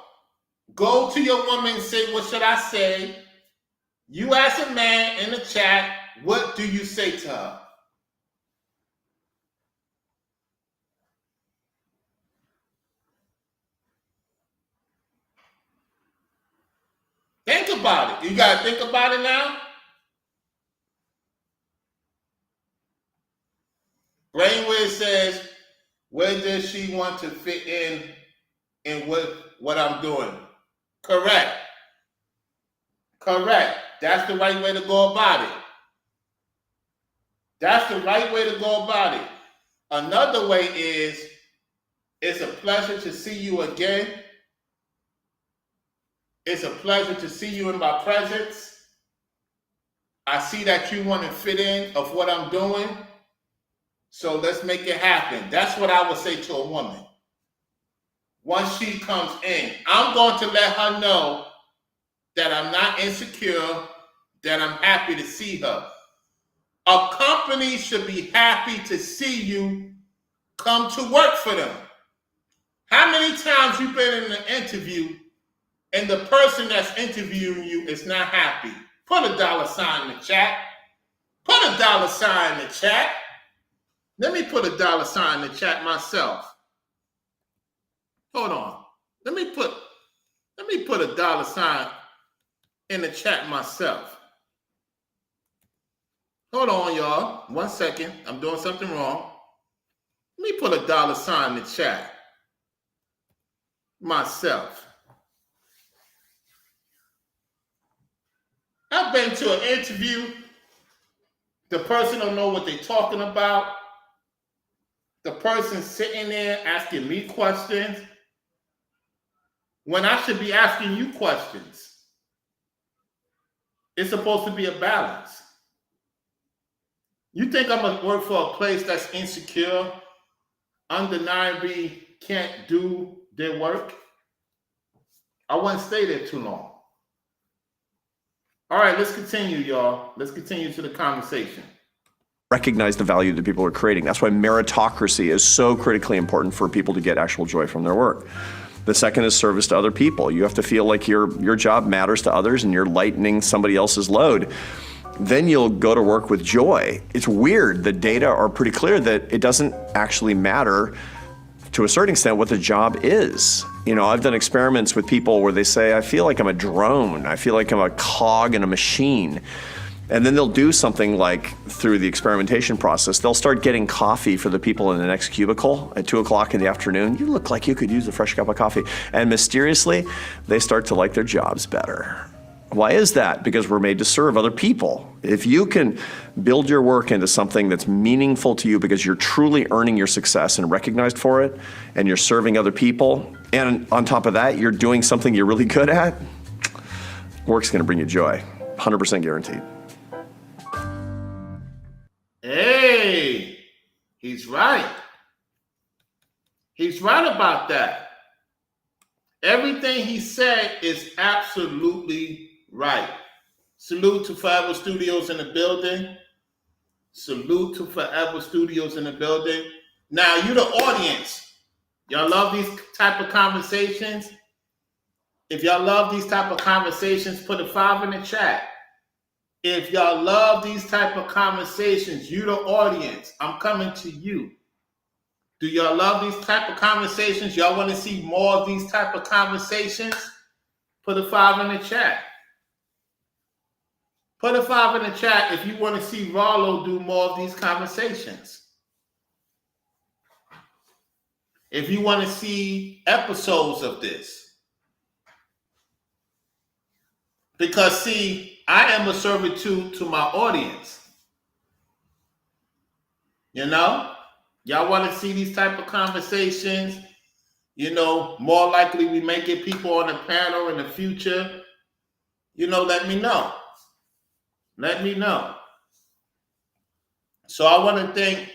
go to your woman and say, what should I say? You ask a man in the chat, what do you say to her? Think about it. You gotta think about it now. Brainwave says, where does she want to fit in what I'm doing? Correct. That's the right way to go about it. That's the right way to go about it. Another way is, it's a pleasure to see you again. It's a pleasure to see you in my presence. I see that you want to fit in of what I'm doing. So let's make it happen. That's what I would say to a woman. Once she comes in, I'm going to let her know that I'm not insecure, that I'm happy to see her. A company should be happy to see you come to work for them. How many times you've been in an interview and the person that's interviewing you is not happy? Put a $sign in the chat. Put a $sign in the chat. Let me put a $sign in the chat myself. Hold on. Let me put a $sign in the chat myself. Hold on, y'all. 1 second. I'm doing something wrong. Let me put a $sign in the chat myself. I've been to an interview. The person don't know what they're talking about. The person sitting there asking me questions when I should be asking you questions. It's supposed to be a balance. You think I'm going to work for a place that's insecure, undeniably can't do their work? I wouldn't stay there too long. All right, let's continue, y'all. Let's continue to the conversation. Recognize the value that people are creating. That's why meritocracy is so critically important for people to get actual joy from their work. The second is service to other people. You have to feel like your job matters to others and you're lightening somebody else's load. Then you'll go to work with joy. It's weird. The data are pretty clear that it doesn't actually matter to a certain extent what the job is. You know, I've done experiments with people where they say, I feel like I'm a drone. I feel like I'm a cog in a machine. And then they'll do something like, through the experimentation process, they'll start getting coffee for the people in the next cubicle at 2 o'clock in the afternoon. You look like you could use a fresh cup of coffee. And mysteriously, they start to like their jobs better. Why is that? Because we're made to serve other people. If you can build your work into something that's meaningful to you because you're truly earning your success and recognized for it, and you're serving other people, and on top of that, you're doing something you're really good at, work's gonna bring you joy, 100% guaranteed. Hey, he's right. He's right about that. Everything he said is absolutely right. Salute to Forever Studios in the building. Salute to Forever Studios in the building. Now, you the audience. Y'all love these type of conversations? If y'all love these type of conversations, put a 5 in the chat. If y'all love these type of conversations, you the audience, I'm coming to you. Do y'all love these type of conversations? Y'all want to see more of these type of conversations? Put a 5 in the chat. Put a 5 in the chat if you want to see Rollo do more of these conversations. If you want to see episodes of this. Because, see, I am a servitude to my audience. You know? Y'all want to see these type of conversations? You know, more likely we may get people on the panel in the future. You know, let me know. Let me know. So I want to thank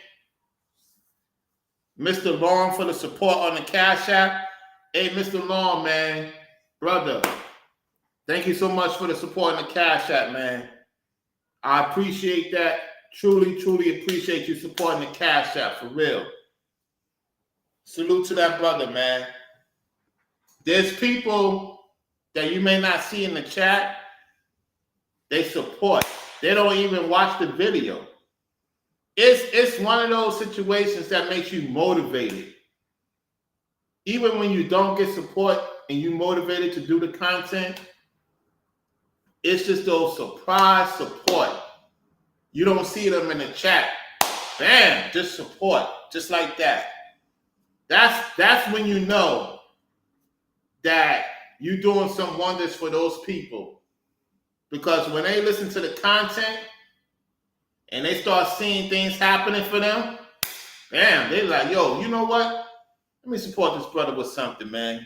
Mr. Long for the support on the Cash App. Hey, Mr. Long, man, brother, thank you so much for the support on the Cash App, man. I appreciate that. Truly, truly appreciate you supporting the Cash App, for real. Salute to that brother, man. There's people that you may not see in the chat. They support. They don't even watch the video. It's one of those situations that makes you motivated. Even when you don't get support and you're motivated to do the content, it's just those surprise support. You don't see them in the chat. Bam, just support, just like that. That's when you know that you're doing some wonders for those people. Because when they listen to the content and they start seeing things happening for them, bam, they're like, yo, you know what? Let me support this brother with something, man.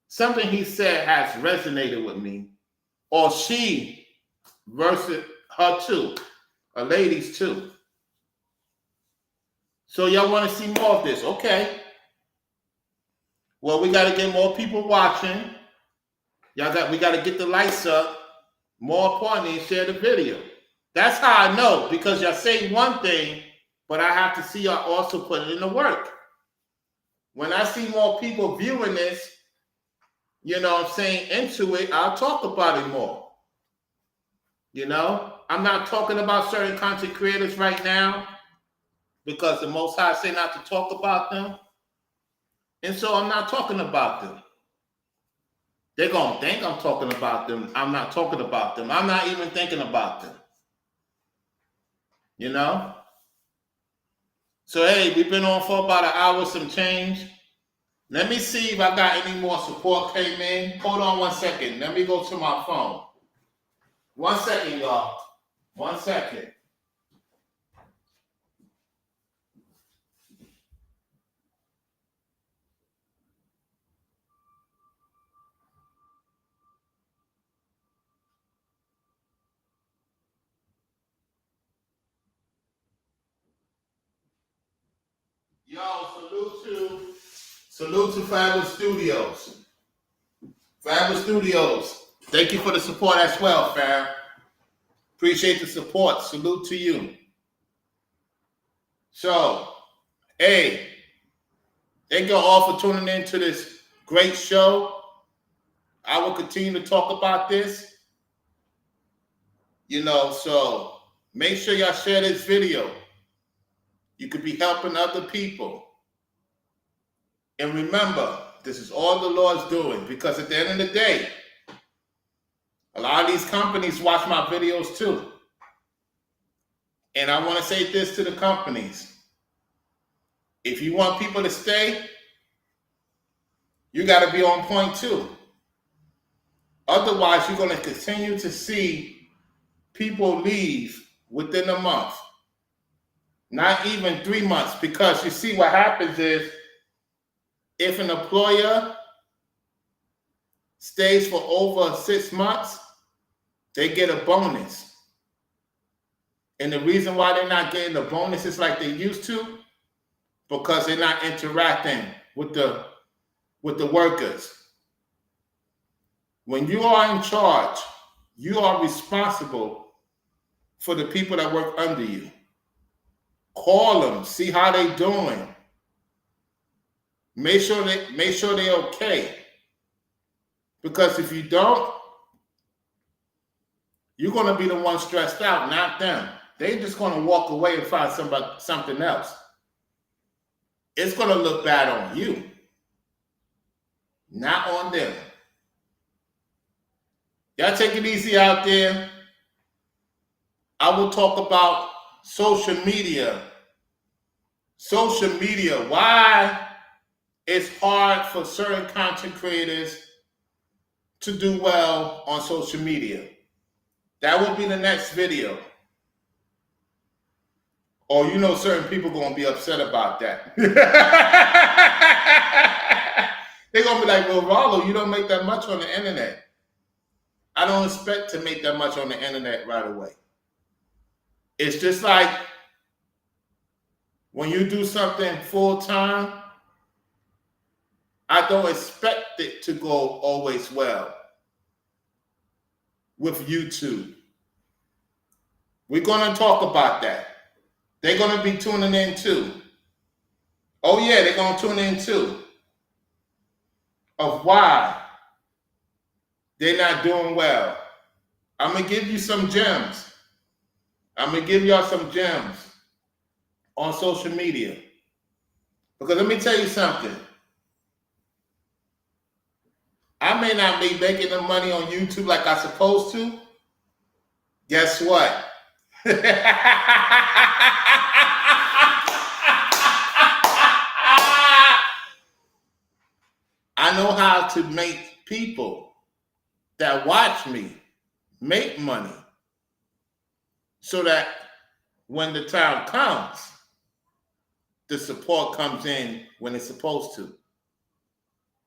Something he said has resonated with me. Or she versus her too. Or ladies too. So y'all want to see more of this? Okay. Well, we got to get more people watching. We got to get the lights up. More importantly, share the video. That's how I know, because y'all say one thing, but I have to see y'all also put it in the work. When I see more people viewing this, you know what I'm saying, into it, I'll talk about it more. You know, I'm not talking about certain content creators right now because the Most High say not to talk about them. And so I'm not talking about them. They're going to think I'm talking about them. I'm not talking about them. I'm not even thinking about them. You know? So, hey, we've been on for about an hour, some change. Let me see if I got any more support came in. Hold on 1 second. Let me go to my phone. 1 second, y'all. 1 second. Yo, salute to Fabulous Studios. Fabulous Studios. Thank you for the support as well, fam. Appreciate the support. Salute to you. So, hey, thank you all for tuning in to this great show. I will continue to talk about this. You know, so make sure y'all share this video. You could be helping other people. And remember, this is all the Lord's doing, because at the end of the day, a lot of these companies watch my videos too. And I want to say this to the companies. If you want people to stay, you got to be on point too. Otherwise, you're going to continue to see people leave within a month. Not even 3 months, because you see what happens is if an employer stays for over 6 months, they get a bonus. And the reason why they're not getting the bonuses like they used to, because they're not interacting with the workers. When you are in charge, you are responsible for the people that work under you. Call them, see how they doing. Make sure they're okay. Because if you don't, you're going to be the one stressed out, not them. They're just going to walk away and find something else. It's going to look bad on you, not on them. Y'all take it easy out there. I will talk about social media. Social media, why it's hard for certain content creators to do well on social media. That will be the next video. Or you know certain people going to be upset about that. They're going to be like, well, Rollo, you don't make that much on the internet. I don't expect to make that much on the internet right away. It's just like when you do something full time, I don't expect it to go always well with YouTube. We're going to talk about that. They're going to be tuning in too. Oh yeah, they're going to tune in too. Of why they're not doing well. I'm going to give you some gems. I'm going to give y'all some gems on social media. Because let me tell you something. I may not be making the money on YouTube like I'm supposed to. Guess what? I know how to make people that watch me make money so that when the time comes, the support comes in when it's supposed to.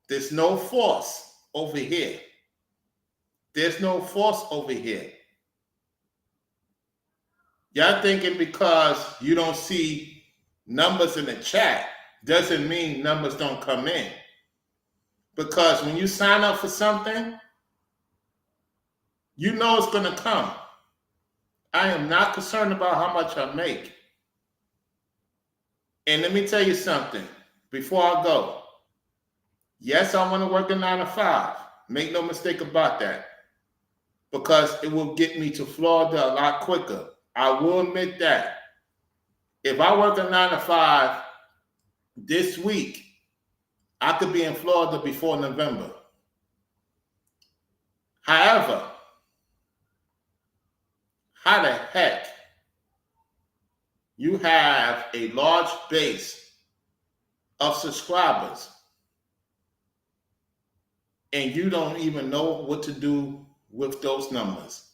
There's no force over here. There's no force over here. Y'all thinking because you don't see numbers in the chat doesn't mean numbers don't come in. Because when you sign up for something, you know it's going to come. I am not concerned about how much I make. And let me tell you something before I go. Yes, I want to work a 9 to 5. Make no mistake about that. Because it will get me to Florida a lot quicker. I will admit that. If I work a 9 to 5 this week, I could be in Florida before November. However, how the heck you have a large base of subscribers and you don't even know what to do with those numbers?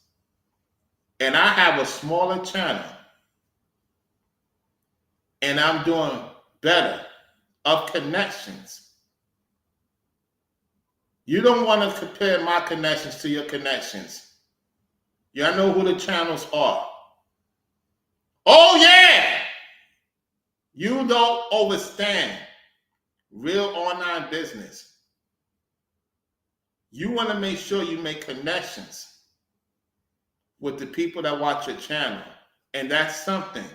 And I have a smaller channel and I'm doing better of connections. You don't want to compare my connections to your connections. Y'all know who the channels are. Oh yeah! You don't understand real online business. You want to make sure you make connections with the people that watch your channel. And that's something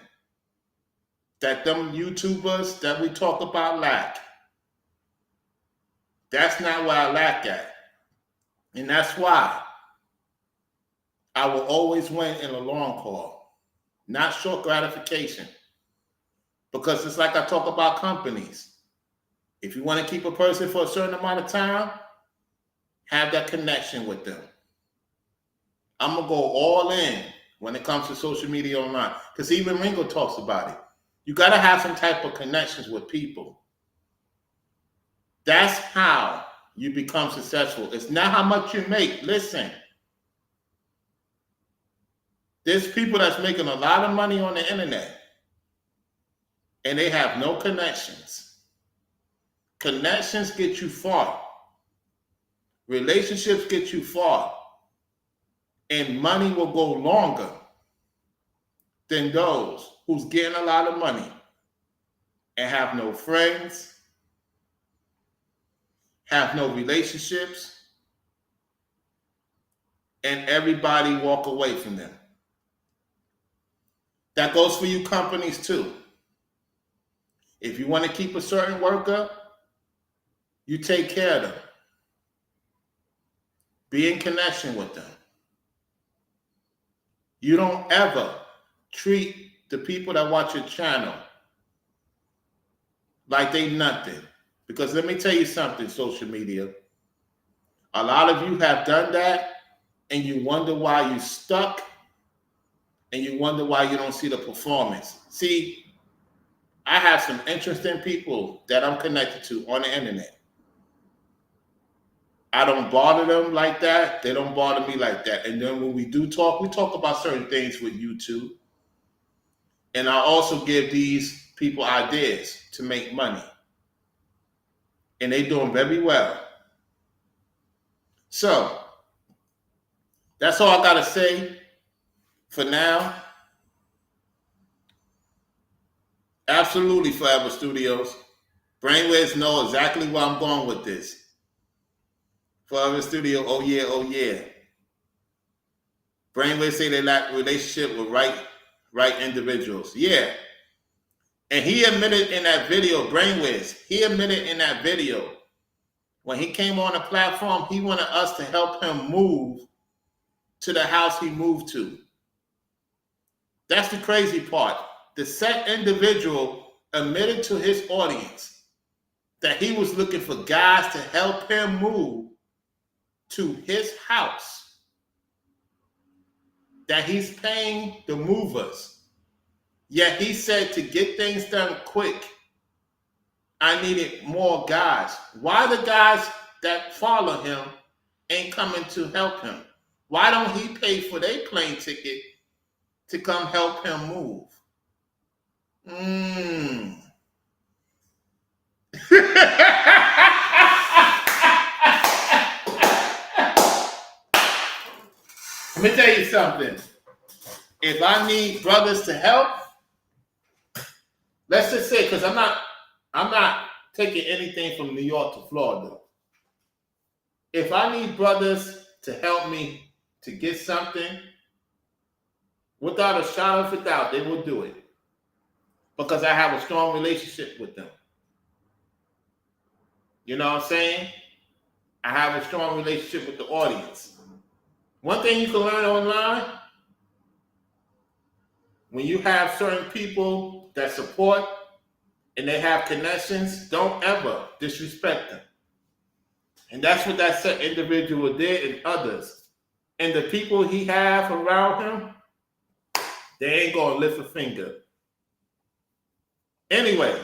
that them YouTubers that we talk about lack. That's not where I lack at. And that's why I will always win in a long haul, not short gratification. Because it's like I talk about companies. If you want to keep a person for a certain amount of time, have that connection with them. I'm going to go all in when it comes to social media online. Because even Ringo talks about it. You got to have some type of connections with people. That's how you become successful. It's not how much you make. Listen. There's people that's making a lot of money on the internet and they have no connections. Connections get you far. Relationships get you far. And money will go longer than those who's getting a lot of money and have no friends, have no relationships, and everybody walk away from them. That goes for you companies too. If you want to keep a certain worker, you take care of them. Be in connection with them. You don't ever treat the people that watch your channel like they nothing. Because let me tell you something, social media. A lot of you have done that and you wonder why you stuck and you wonder why you don't see the performance. See, I have some interesting people that I'm connected to on the internet. I don't bother them like that. They don't bother me like that. And then when we do talk, we talk about certain things with YouTube. And I also give these people ideas to make money. And they're doing very well. So, that's all I got to say for now. Absolutely Forever Studios. Brainwaves know exactly where I'm going with this. Forever Studio, oh yeah, oh yeah. Brainwaves say they lack relationship with right individuals. Yeah. And he admitted in that video, Brainwaves, he admitted in that video, when he came on the platform, he wanted us to help him move to the house he moved to. That's the crazy part. The said individual admitted to his audience that he was looking for guys to help him move to his house, that he's paying the movers. Yet he said to get things done quick, I needed more guys. Why the guys that follow him ain't coming to help him? Why don't he pay for their plane ticket to come help him move? Let me tell you something. If I need brothers to help, let's just say, because I'm not taking anything from New York to Florida. If I need brothers to help me to get something, without a shadow of a doubt, they will do it. Because I have a strong relationship with them. You know what I'm saying? I have a strong relationship with the audience. One thing you can learn online, when you have certain people that support and they have connections, don't ever disrespect them. And that's what that certain individual did and others. And the people he have around him, they ain't gonna lift a finger. Anyway,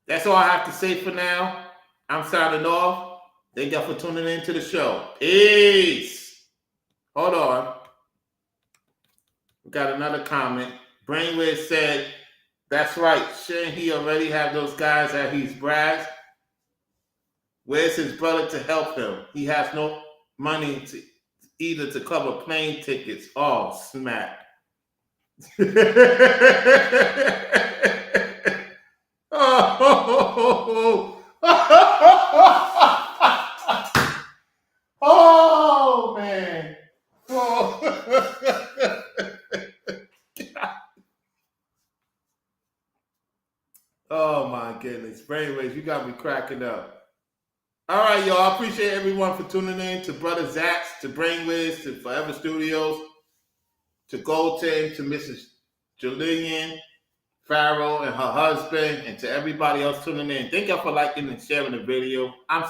that's all I have to say for now. I'm signing off. Thank y'all for tuning in to the show. Peace. Hold on. We got another comment. Brainwave said, that's right. Shouldn't he already have those guys that he's bragged? Where's his brother to help him? He has no money to either to cover plane tickets. Oh, smack. Oh man. Oh my goodness. Brainwaves, you got me cracking up. All right, y'all. I appreciate everyone for tuning in to Brother Zax, to Brainwaves, to Forever Studios, to Goldton, to Mrs. Jillian Farrell and her husband, and to everybody else tuning in. Thank y'all for liking and sharing the video. I'm